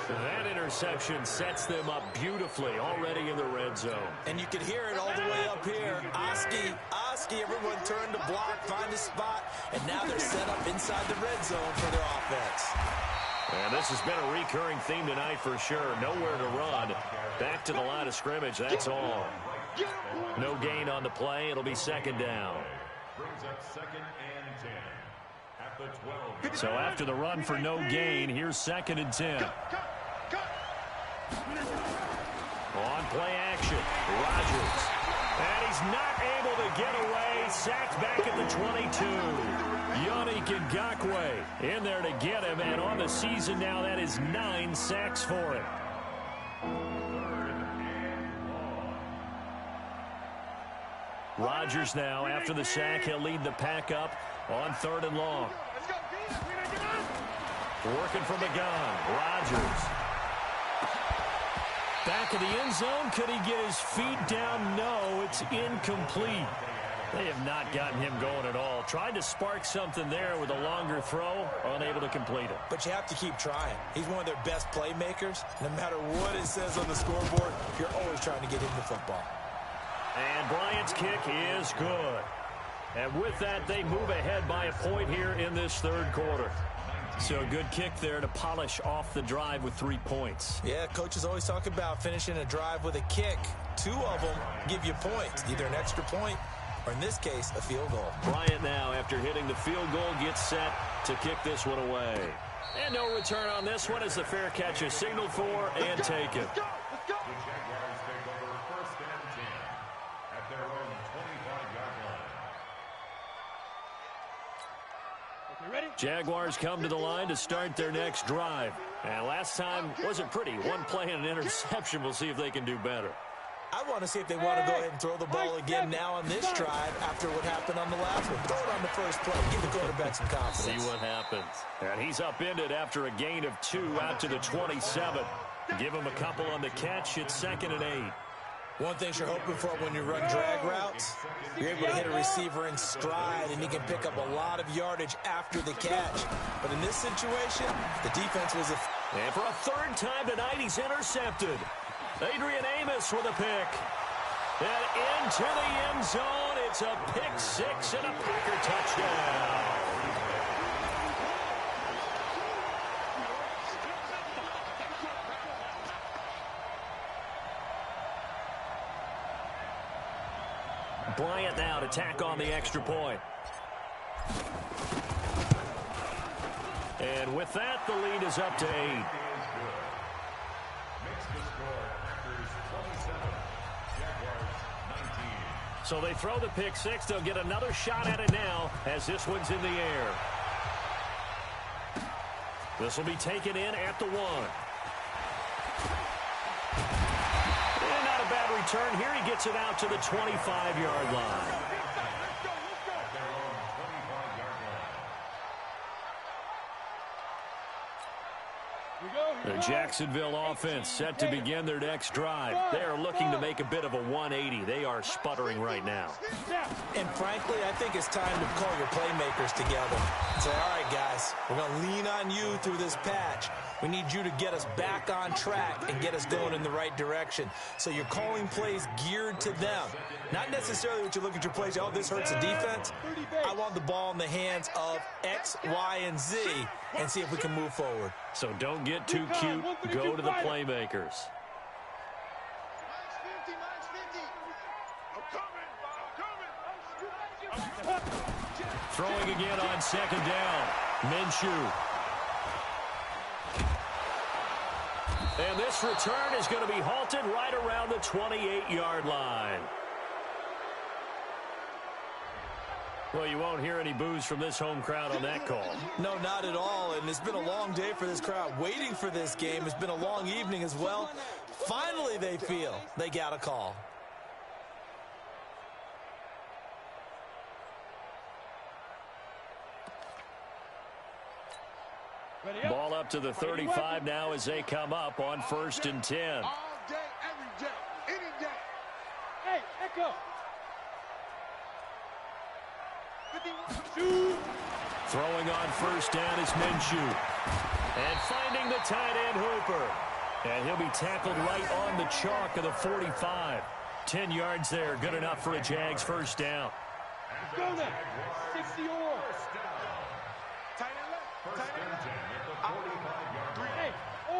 That interception sets them up beautifully already in the red zone. And you can hear it all the way up here. Oski, everyone turned to block, find a spot, and now they're set up inside the red zone for their offense. And this has been a recurring theme tonight for sure. Nowhere to run. Back to the line of scrimmage, that's all. No gain on the play. It'll be 2nd down. Brings up 2nd and 10. At the 12. So after the run for no gain, here's 2nd and 10. On play action, Rodgers. And he's not able to get away. Sacked back at the 22. Yannick Ngakoue in there to get him. And on the season now, that is 9 sacks for him. Rodgers now, after the sack, he'll lead the pack up on 3rd and long. Working from the gun, Rodgers. Back of the end zone, could he get his feet down? No, it's incomplete. They have not gotten him going at all. Tried to spark something there with a longer throw, unable to complete it. But you have to keep trying. He's one of their best playmakers. No matter what it says on the scoreboard, you're always trying to get him the football. And Bryant's kick is good. And with that, they move ahead by a point here in this 3rd quarter. So a good kick there to polish off the drive with 3 points. Yeah, coaches always talk about finishing a drive with a kick. 2 of them give you points, either an extra point or, in this case, a field goal. Bryant now, after hitting the field goal, gets set to kick this one away. And no return on this one as the fair catch is signaled for and taken. The Jaguars take over 1st and 10 at their own 25-yard line. Okay, ready? Jaguars come to the line to start their next drive. And last time wasn't pretty. 1 play and an interception. We'll see if they can do better. I want to see if they want to go ahead and throw the ball again now on this drive after what happened on the last one. Throw it on the first play. Give the quarterback some confidence. See what happens. And he's upended after a gain of 2 out to the 27. Give him a couple on the catch. It's 2nd and 8. One thing you're hoping for when you run drag routes, you're able to hit a receiver in stride, and he can pick up a lot of yardage after the catch. But in this situation, the defense was And for a 3rd time tonight, he's intercepted. Adrian Amos with a pick. And into the end zone, it's a pick 6 and a Packer touchdown. Bryant now to tack on the extra point. And with that, the lead is up to 8. Makes the score Packers 27, Jaguars 19. So they throw the pick six. They'll get another shot at it now as this one's in the air. This will be taken in at the 1. And not a bad return here. He gets it out to the 25-yard line. The Jacksonville offense set to begin their next drive. They are looking to make a bit of a 180. They are sputtering right now. And frankly, I think it's time to call your playmakers together and say, all right, guys, we're going to lean on you through this patch. We need you to get us back on track and get us going in the right direction. So you're calling plays geared to them. Not necessarily what you look at your plays, oh, this hurts the defense. I want the ball in the hands of X, Y, and Z and see if we can move forward. So don't get too cute. Go to the playmakers. Throwing again on second down. Minshew. And this return is going to be halted right around the 28-yard line. Well, you won't hear any boos from this home crowd on that call. No, not at all. And it's been a long day for this crowd waiting for this game. It's been a long evening as well. Finally, they feel they got a call. Ball up to the 35 now as they come up on 1st and 10. All day, every day, any day. Hey, Echo. Throwing on 1st down is Minshew. And finding the tight end Hooper. And he'll be tackled right on the chalk of the 45. 10 yards there, good enough for a Jags 1st down. Let's go now. 60 or. Tight end left. Tight end left. Hey,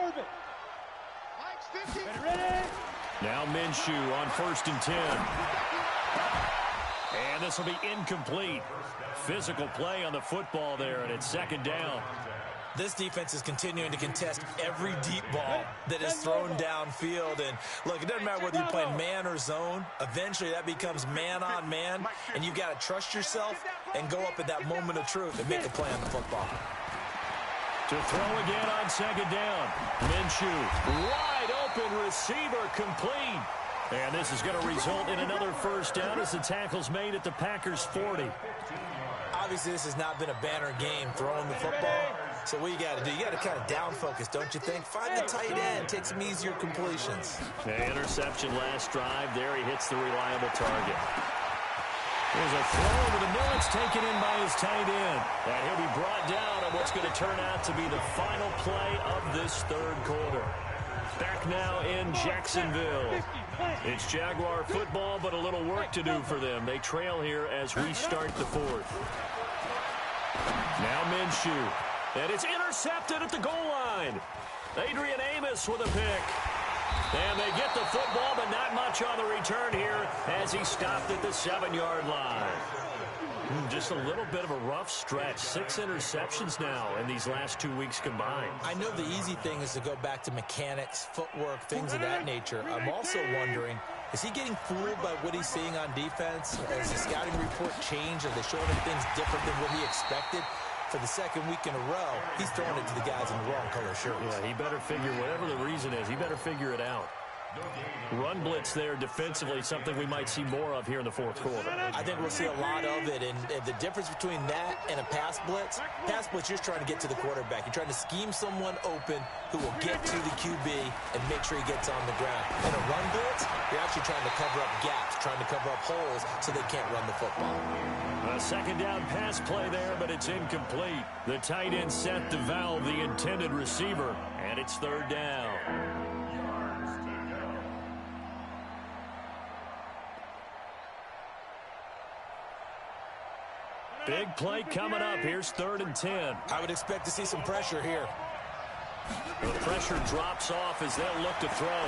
orbit. Mike's 50. Ready? Now Minshew on 1st and 10. And this will be incomplete. Physical play on the football there, and it's 2nd down. This defense is continuing to contest every deep ball that is thrown downfield. And, look, it doesn't matter whether you're playing man or zone. Eventually, that becomes man-on-man, and you've got to trust yourself and go up at that moment of truth and make a play on the football. To throw again on 2nd down. Minshew, wide open receiver, complete. And this is going to result in another 1st down as the tackle's made at the Packers' 40. Obviously, this has not been a banner game throwing the football. So what you got to do, you got to kind of down focus, don't you think? Find the tight end, take some easier completions. Interception last drive. There he hits the reliable target. There's a throw over the middle. It's taken in by his tight end. And he'll be brought down on what's going to turn out to be the final play of this 3rd quarter. Back now in Jacksonville. It's Jaguar football, but a little work to do for them. They trail here as we start the 4th. Now Minshew. And it's intercepted at the goal line. Adrian Amos with a pick. And they get the football, but not much on the return here as he stopped at the 7-yard line. Just a little bit of a rough stretch. 6 interceptions now in these last 2 weeks combined. I know the easy thing is to go back to mechanics, footwork, things of that nature. I'm also wondering, is he getting fooled by what he's seeing on defense? Has the scouting report changed? Are they showing him things different than what he expected? For the 2nd week in a row, he's throwing it to the guys in the wrong color shirts. Yeah, he better figure, whatever the reason is, he better figure it out. Run blitz there defensively, something we might see more of here in the 4th quarter. I think we'll see a lot of it, and the difference between that and a pass blitz, you're trying to get to the quarterback. You're trying to scheme someone open who will get to the QB and make sure he gets on the ground. In a run blitz, you're actually trying to cover up gaps, trying to cover up holes so they can't run the football. A 2nd down pass play there, but it's incomplete. The tight end set to valve the intended receiver, and it's 3rd down. Big play coming up. Here's 3rd and 10. I would expect to see some pressure here. The pressure drops off as they'll look to throw.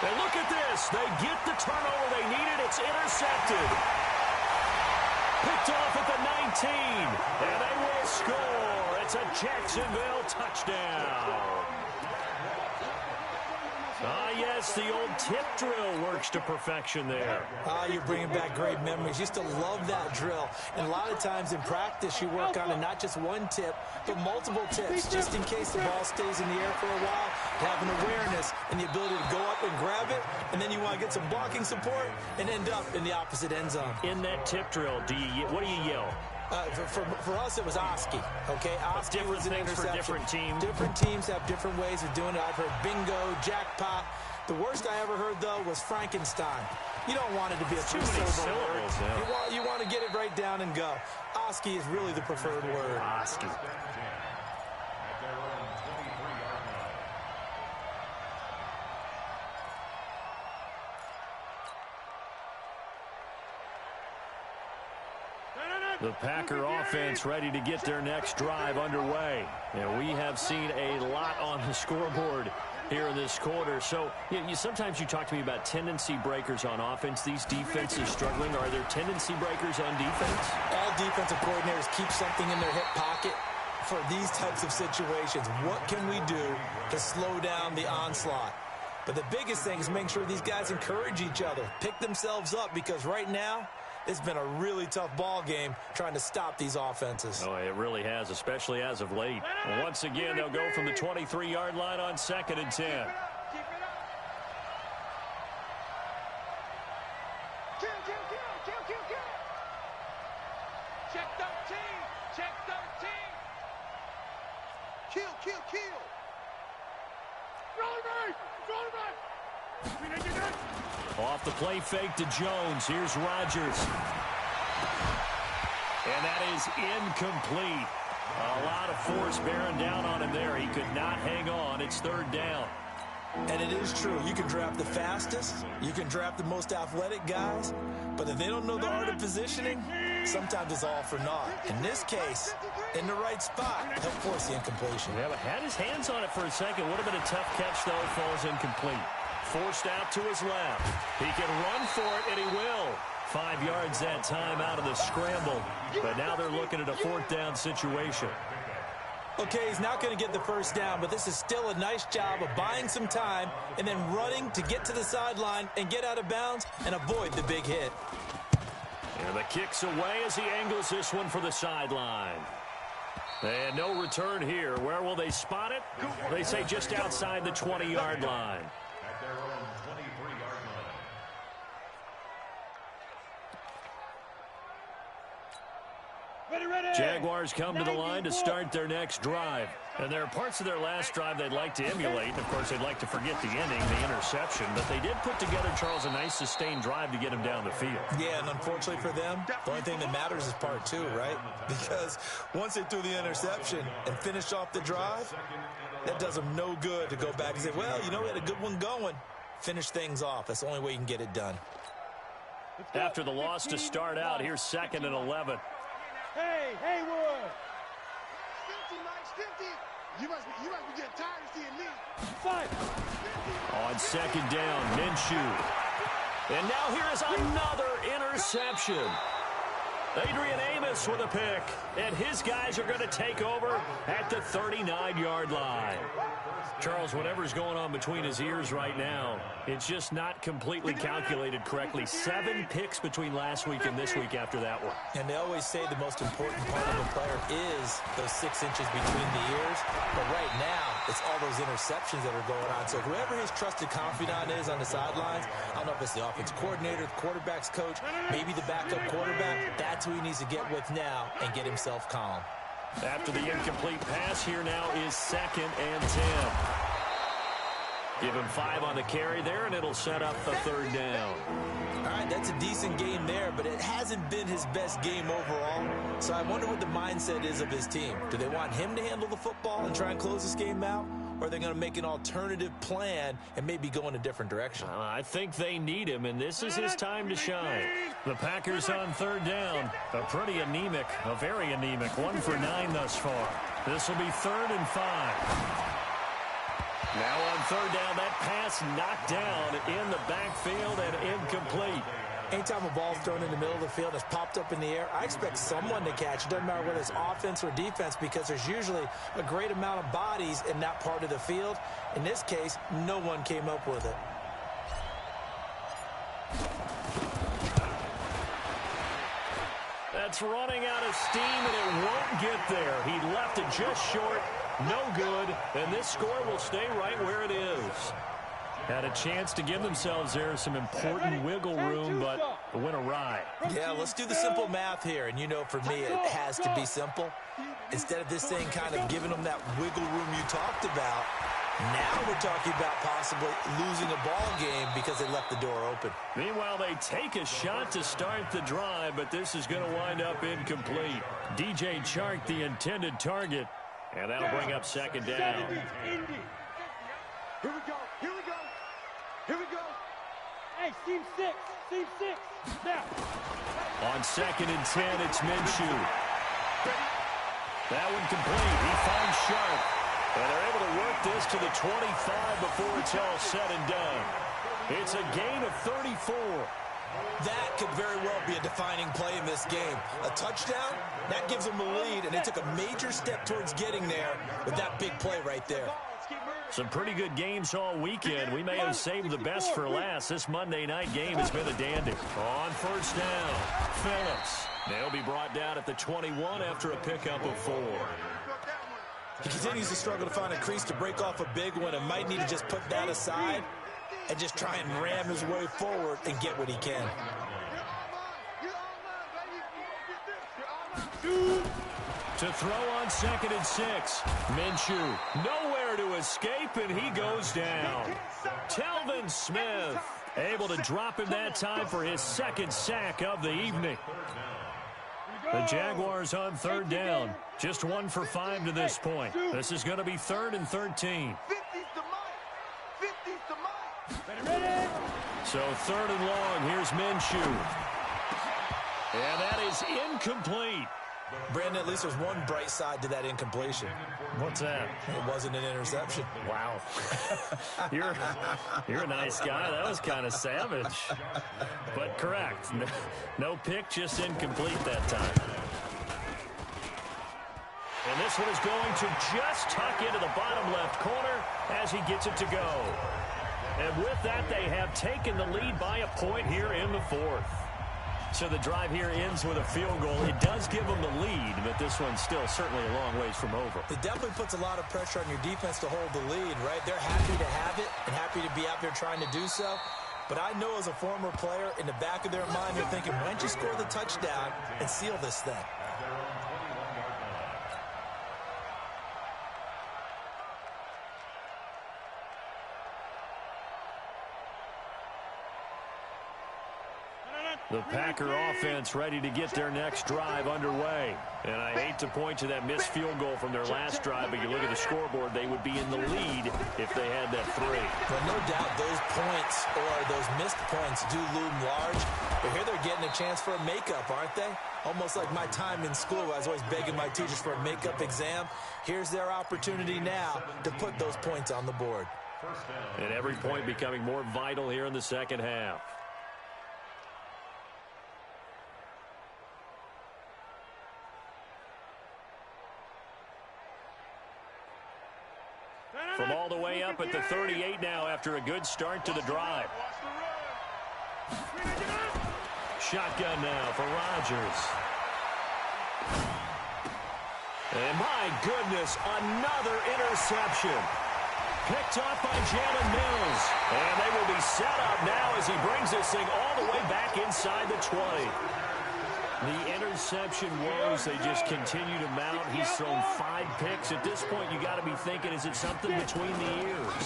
And look at this. They get the turnover they needed. It's intercepted. Picked off at the 19. And they will score. It's a Jacksonville touchdown. Yes, the old tip drill works to perfection there. You're bringing back great memories. Used to love that drill. And a lot of times in practice, you work on it, not just one tip, but multiple tips, just in case the ball stays in the air for a while. Have an awareness and the ability to go up and grab it, and then you want to get some blocking support and end up in the opposite end zone. In that tip drill, what do you yell? For us, it was Oski. Okay, Oski was an interception. For different teams. Different teams have different ways of doing it. I've heard bingo, jackpot. The worst I ever heard, though, was Frankenstein. You don't want it to be a three-syllable word. Yeah. You want to get it right down and go. Oski is really the preferred word. Oski. The Packer offense ready to get their next drive underway. And we have seen a lot on the scoreboard here in this quarter. So sometimes you talk to me about tendency breakers on offense. These defenses struggling. Are there tendency breakers on defense? All defensive coordinators keep something in their hip pocket for these types of situations. What can we do to slow down the onslaught? But the biggest thing is making sure these guys encourage each other, pick themselves up, because right now, it's been a really tough ball game trying to stop these offenses. Oh, it really has, especially as of late. And once again, they'll go from the 23-yard line on 2nd and 10. Kill. Check 13. Check 13. Kill. Roll right. Off the play fake to Jones. Here's Rodgers. And that is incomplete. A lot of force bearing down on him there. He could not hang on. It's 3rd down. And it is true. You can draft the fastest. You can draft the most athletic guys. But if they don't know the art of positioning, sometimes it's all for naught. In this case, in the right spot, he'll force the incompletion. Yeah, but had his hands on it for a second. Would have been a tough catch, though. Falls incomplete. Forced out to his left. He can run for it, and he will. 5 yards that time out of the scramble. But now they're looking at a 4th down situation. Okay, he's not going to get the first down, but this is still a nice job of buying some time and then running to get to the sideline and get out of bounds and avoid the big hit. And the kick's away as he angles this one for the sideline. And no return here. Where will they spot it? They say just outside the 20-yard line. At their own 23-yard line. Jaguars come to the line to start their next drive. And there are parts of their last drive they'd like to emulate. Of course, they'd like to forget the ending, the interception. But they did put together, Charles, a nice sustained drive to get him down the field. Yeah, and unfortunately for them, the only thing that matters is part 2, right? Because once they threw the interception and finished off the drive, that does them no good to go back and say, well, we had a good one going. Finish things off. That's the only way you can get it done. After the loss to start out, here's 2nd and 11. Hey, Haywood! 50, Mike, 50. You must be getting tired of seeing me. 5. On 2nd down, Minshew. And now here is another interception. Adrian Amos with a pick. And his guys are going to take over at the 39-yard line. Charles, whatever's going on between his ears right now, it's just not completely calculated correctly. 7 picks between last week and this week after that one. And they always say the most important part of a player is those 6 inches between the ears. But right now, it's all those interceptions that are going on. So whoever his trusted confidant is on the sidelines, I don't know if it's the offense coordinator, the quarterback's coach, maybe the backup quarterback, that's who he needs to get with now and get himself calm. After the incomplete pass, here now is 2nd and 10. Give him 5 on the carry there, and it'll set up the 3rd down. All right, that's a decent game there, but it hasn't been his best game overall. So I wonder what the mindset is of his team. Do they want him to handle the football and try and close this game out? Or are they going to make an alternative plan and maybe go in a different direction? I think they need him, and this is his time to shine. The Packers on 3rd down. A very anemic 1 for 9 thus far. This will be 3rd and 5. Now on 3rd down, that pass knocked down in the backfield and incomplete. Anytime a ball's thrown in the middle of the field and it's popped up in the air, I expect someone to catch. It doesn't matter whether it's offense or defense, because there's usually a great amount of bodies in that part of the field. In this case, no one came up with it. That's running out of steam, and it won't get there. He left it just short. No good. And this score will stay right where it is. Had a chance to give themselves there some important wiggle room, but it went awry. Yeah, let's do the simple math here. And you know, for me, it has to be simple. Instead of this thing kind of giving them that wiggle room you talked about, now we're talking about possibly losing a ball game because they left the door open. Meanwhile, they take a shot to start the drive, but this is going to wind up incomplete. DJ Chark, the intended target, and that'll bring up second down. Here we go. Here we go. Here we go. Hey, team six. Team six. Now. On 2nd and 10, it's Minshew. That one complete. He finds Sharp. And they're able to work this to the 25 before it's all said and done. It's a gain of 34. That could very well be a defining play in this game. A touchdown, that gives them the lead, and they took a major step towards getting there with that big play right there. Some pretty good games all weekend. We may have saved the best for last. This Monday night game has been a dandy. On first down, Phillips. They'll be brought down at the 21 after a pickup of 4. He continues to struggle to find a crease to break off a big one and might need to just put that aside and just try and ram his way forward and get what he can. To throw on 2nd and 6. Minshew nowhere to escape, and he goes down. Telvin Smith able to drop him that time for his 2nd sack of the evening. The Jaguars on 3rd down. Just 1 for 5 to this point. This is going to be 3rd and 13. So 3rd and long. Here's Minshew. And that is incomplete. Brandon, at least there's one bright side to that incompletion. What's that? It wasn't an interception. Wow. You're a nice guy. That was kind of savage. But correct. No pick, just incomplete that time. And this one is going to just tuck into the bottom left corner as he gets it to go. And with that, they have taken the lead by a point here in the 4th. So the drive here ends with a field goal. It does give them the lead, but this one's still certainly a long ways from over. It definitely puts a lot of pressure on your defense to hold the lead, right? They're happy to have it and happy to be out there trying to do so. But I know as a former player, in the back of their mind, they're thinking, why don't you score the touchdown and seal this thing? The Packer offense ready to get their next drive underway. And I hate to point to that missed field goal from their last drive, but you look at the scoreboard, they would be in the lead if they had that 3. Well, no doubt those points or those missed points do loom large. But here they're getting a chance for a makeup, aren't they? Almost like my time in school, I was always begging my teachers for a makeup exam. Here's their opportunity now to put those points on the board. And every point becoming more vital here in the second half. From all the way up at the 38 now after a good start to the drive. Shotgun now for Rodgers. And my goodness, another interception. Picked off by Jalen Mills. And they will be set up now as he brings this thing all the way back inside the 20. The interception woes, they just continue to mount. He's thrown 5 picks. At this point, you got to be thinking, is it something between the ears?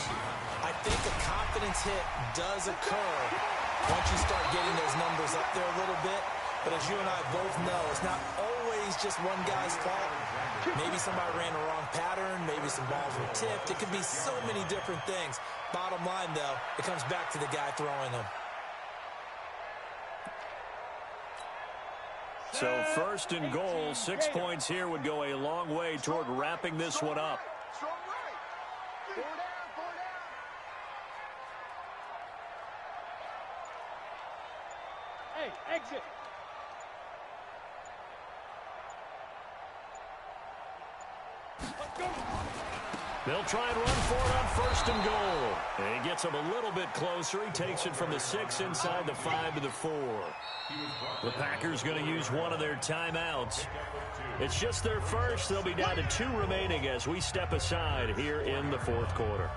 I think a confidence hit does occur once you start getting those numbers up there a little bit. But as you and I both know, it's not always just one guy's fault. Maybe somebody ran the wrong pattern. Maybe some balls were tipped. It could be so many different things. Bottom line, though, it comes back to the guy throwing them. So 1st and goal, 6 points here would go a long way toward wrapping this one up. Hey, Exit. Let's go. They'll try and run for it on 1st and goal. And he gets him a little bit closer. He takes it from the 6 inside the 5 to the 4. The Packers going to use one of their timeouts. It's just their first. They'll be down to 2 remaining as we step aside here in the 4th quarter.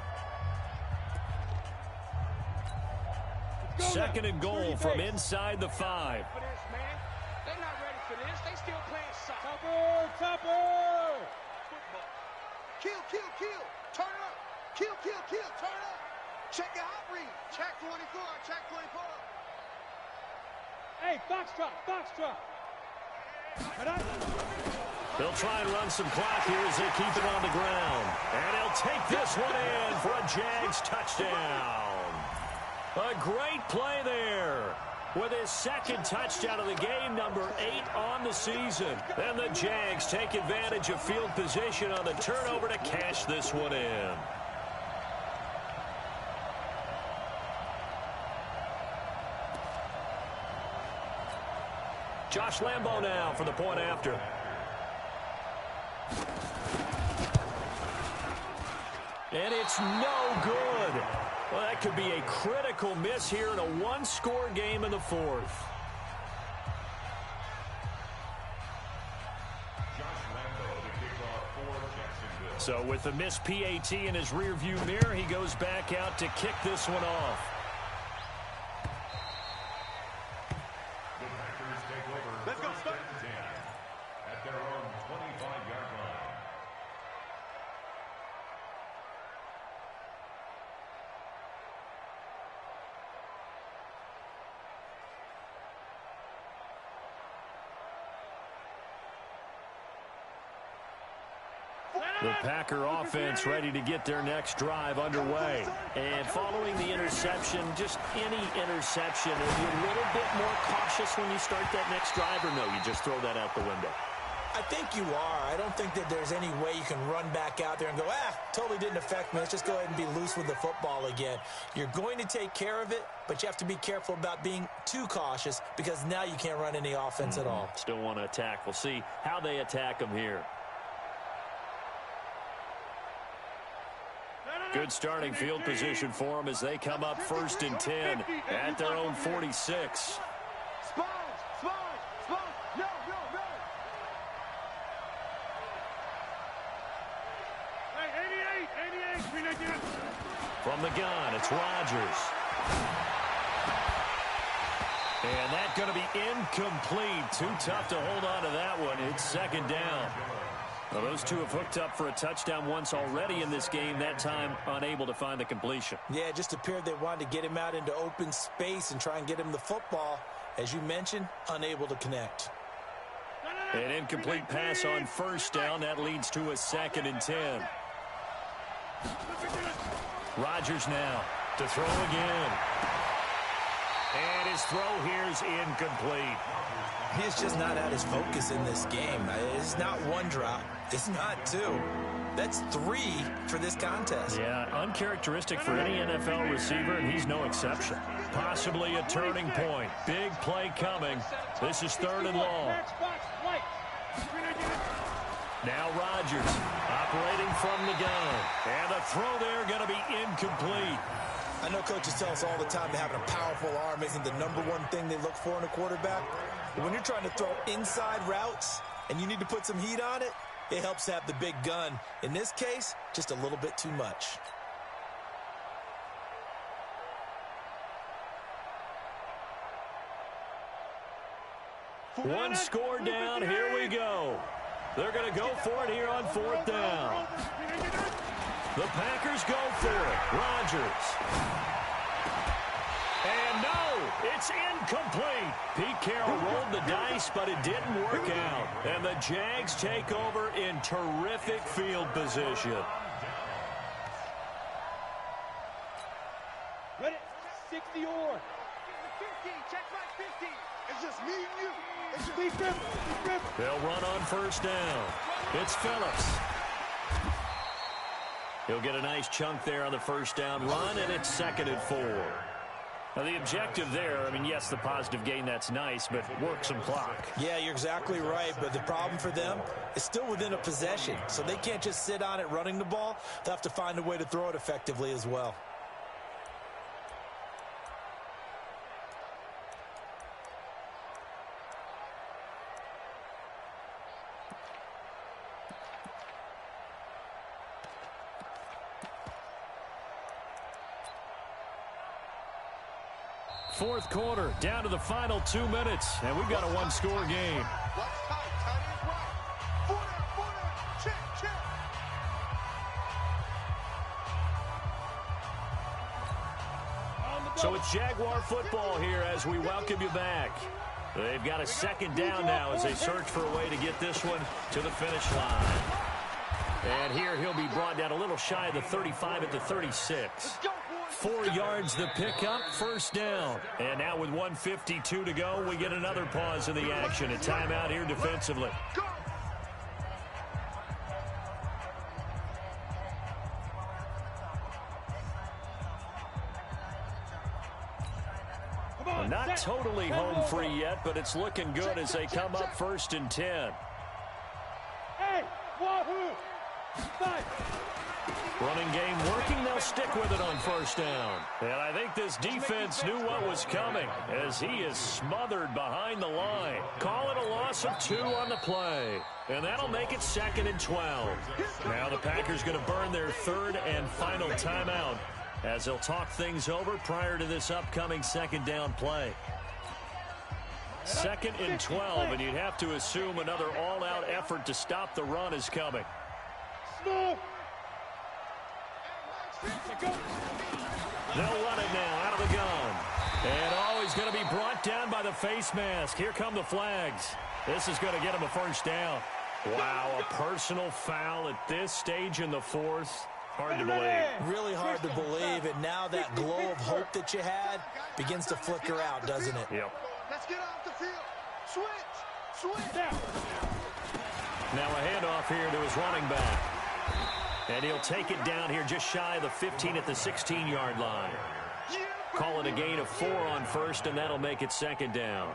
2nd and goal from inside the 5. They're not ready for this. They still playing soccer. Topper! Kill, kill, kill. Turn it up. Kill, kill, kill. Turn it up. Check your hot read. Check 24. Check 24. Hey, foxtrot, foxtrot. They'll try and run some clock here as they keep it on the ground. And he'll take this one in for a Jags touchdown. A great play there. With his 2nd touchdown of the game, number 8 on the season. And the Jags take advantage of field position on the turnover to cash this one in. Josh Lambo now for the point after. And it's no good. Well, that could be a critical miss here in a 1-score game in the 4th. So with the missed PAT in his rearview mirror, he goes back out to kick this one off. The Packers take over. Let's go, start. At their own 25-yard line. The Packer offense ready to get their next drive underway. And following the interception, just any interception, are you a little bit more cautious when you start that next drive, or no, you just throw that out the window? I think you are. I don't think that there's any way you can run back out there and go, totally didn't affect me. Let's just go ahead and be loose with the football again. You're going to take care of it, but you have to be careful about being too cautious because now you can't run any offense at all. Still want to attack. We'll see how they attack them here. Good starting field position for them as they come up 1st and 10 at their own 46. Sponge, sponge, sponge. No, no, no. Hey, 88. From the gun, it's Rodgers. And that's going to be incomplete. Too tough to hold on to that one. It's 2nd down. Well, those two have hooked up for a touchdown once already in this game, that time unable to find the completion. Yeah, it just appeared they wanted to get him out into open space and try and get him the football. As you mentioned, unable to connect. An incomplete pass on 1st down. That leads to a 2nd and 10. Rodgers now to throw again. And his throw here is incomplete. He's just not at his focus in this game. It's not 1 drop. It's not 2. That's 3 for this contest. Yeah, uncharacteristic for any NFL receiver, and he's no exception. Possibly a turning point. Big play coming. This is 3rd and long. Now Rodgers operating from the gun. And the throw there going to be incomplete. I know coaches tell us all the time that having a powerful arm isn't the #1 thing they look for in a quarterback. But when you're trying to throw inside routes and you need to put some heat on it, it helps to have the big gun. In this case, just a little bit too much. One score down. Here we go. They're going to go for it here on 4th down. The Packers go for it. Rodgers. And no, it's incomplete. Pete Carroll rolled the dice, but it didn't work out. And the Jags take over in terrific field position. Ready? 60 or. 50, check right 50. It's just me and you. It's just Deep grip. They'll run on 1st down. It's Phillips. He'll get a nice chunk there on the 1st down run, and it's 2nd and 4. Now, the objective there, I mean, yes, the positive gain, that's nice, but work some clock. Yeah, you're exactly right, but the problem for them is still within a possession, so they can't just sit on it running the ball. They'll have to find a way to throw it effectively as well. Fourth quarter, down to the final 2 minutes, and we've got a one-score game. So it's Jaguar football here as we welcome you back. They've got a second down now as they search for a way to get this one to the finish line. And here he'll be brought down a little shy of the 35 at the 36. 4 yards the pickup, first down. And now with 1:52 to go, we get another pause in the action. A timeout here defensively. Not totally home free yet, but it's looking good as they come up 1st and 10. Hey, wahoo! Fight! Running game working, they'll stick with it on first down. And I think this defense knew what was coming as he is smothered behind the line. Call it a loss of 2 on the play. And that'll make it 2nd and 12. Now the Packers going to burn their 3rd and final timeout as they'll talk things over prior to this upcoming 2nd down play. 2nd and 12, and you'd have to assume another all-out effort to stop the run is coming. Smoke! They'll run it now out of the gun. And he's going to be brought down by the face mask. Here come the flags. This is going to get him a first down. Wow, a personal foul at this stage in the 4th. Hard to believe. Really hard to believe, and now that glow of hope that you had begins to flicker out, doesn't it? Yep. Let's get off the field. Switch. Now a handoff here to his running back. And he'll take it down here just shy of the 15 at the 16-yard line. Call it a gain of 4 on first, and that'll make it 2nd down.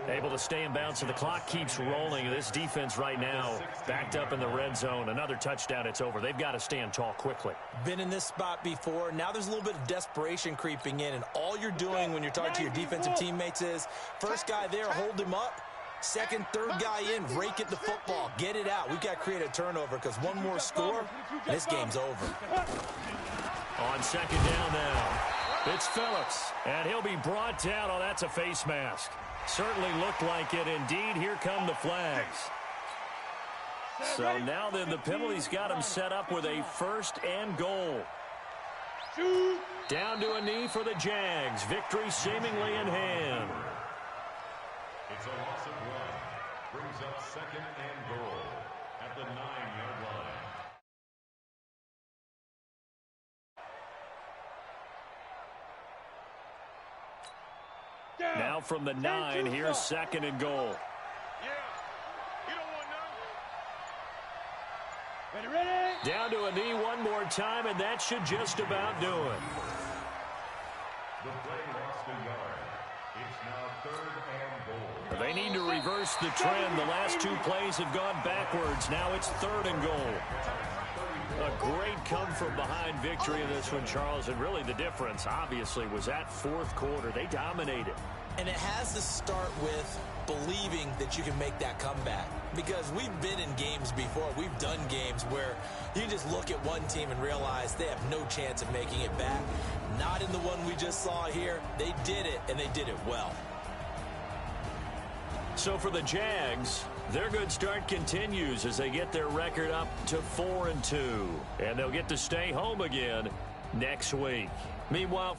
Able to stay in bounds, so the clock keeps rolling. This defense right now backed up in the red zone. Another touchdown, it's over. They've got to stand tall quickly. Been in this spot before. Now there's a little bit of desperation creeping in, and all you're doing when you're talking to your defensive teammates is, first guy there, hold him up. Second, third guy in, rake at the football. Get it out. We've got to create a turnover because one more score, and this game's over. On 2nd down now, it's Phillips, and he'll be brought down. Oh, that's a face mask. Certainly looked like it. Indeed, here come the flags. So now then the penalty's got him set up with a 1st and goal. Down to a knee for the Jags. Victory seemingly in hand. It's a loss of 1. Brings up 2nd and goal at the 9-yard line. Now from the 9, here's 2nd and goal. Ready? Down to a knee one more time, and that should just about do it. The play lost a yard. It's now 3rd and goal. They need to reverse the trend. The last 2 plays have gone backwards. Now it's 3rd and goal. A great come-from-behind victory in this one, Charles. And really the difference, obviously, was that 4th quarter. They dominated. And it has to start with believing that you can make that comeback. Because we've been in games before. We've done games where you just look at one team and realize they have no chance of making it back. Not in the one we just saw here. They did it, and they did it well. So for the Jags, their good start continues as they get their record up to 4-2. And they'll get to stay home again next week. Meanwhile,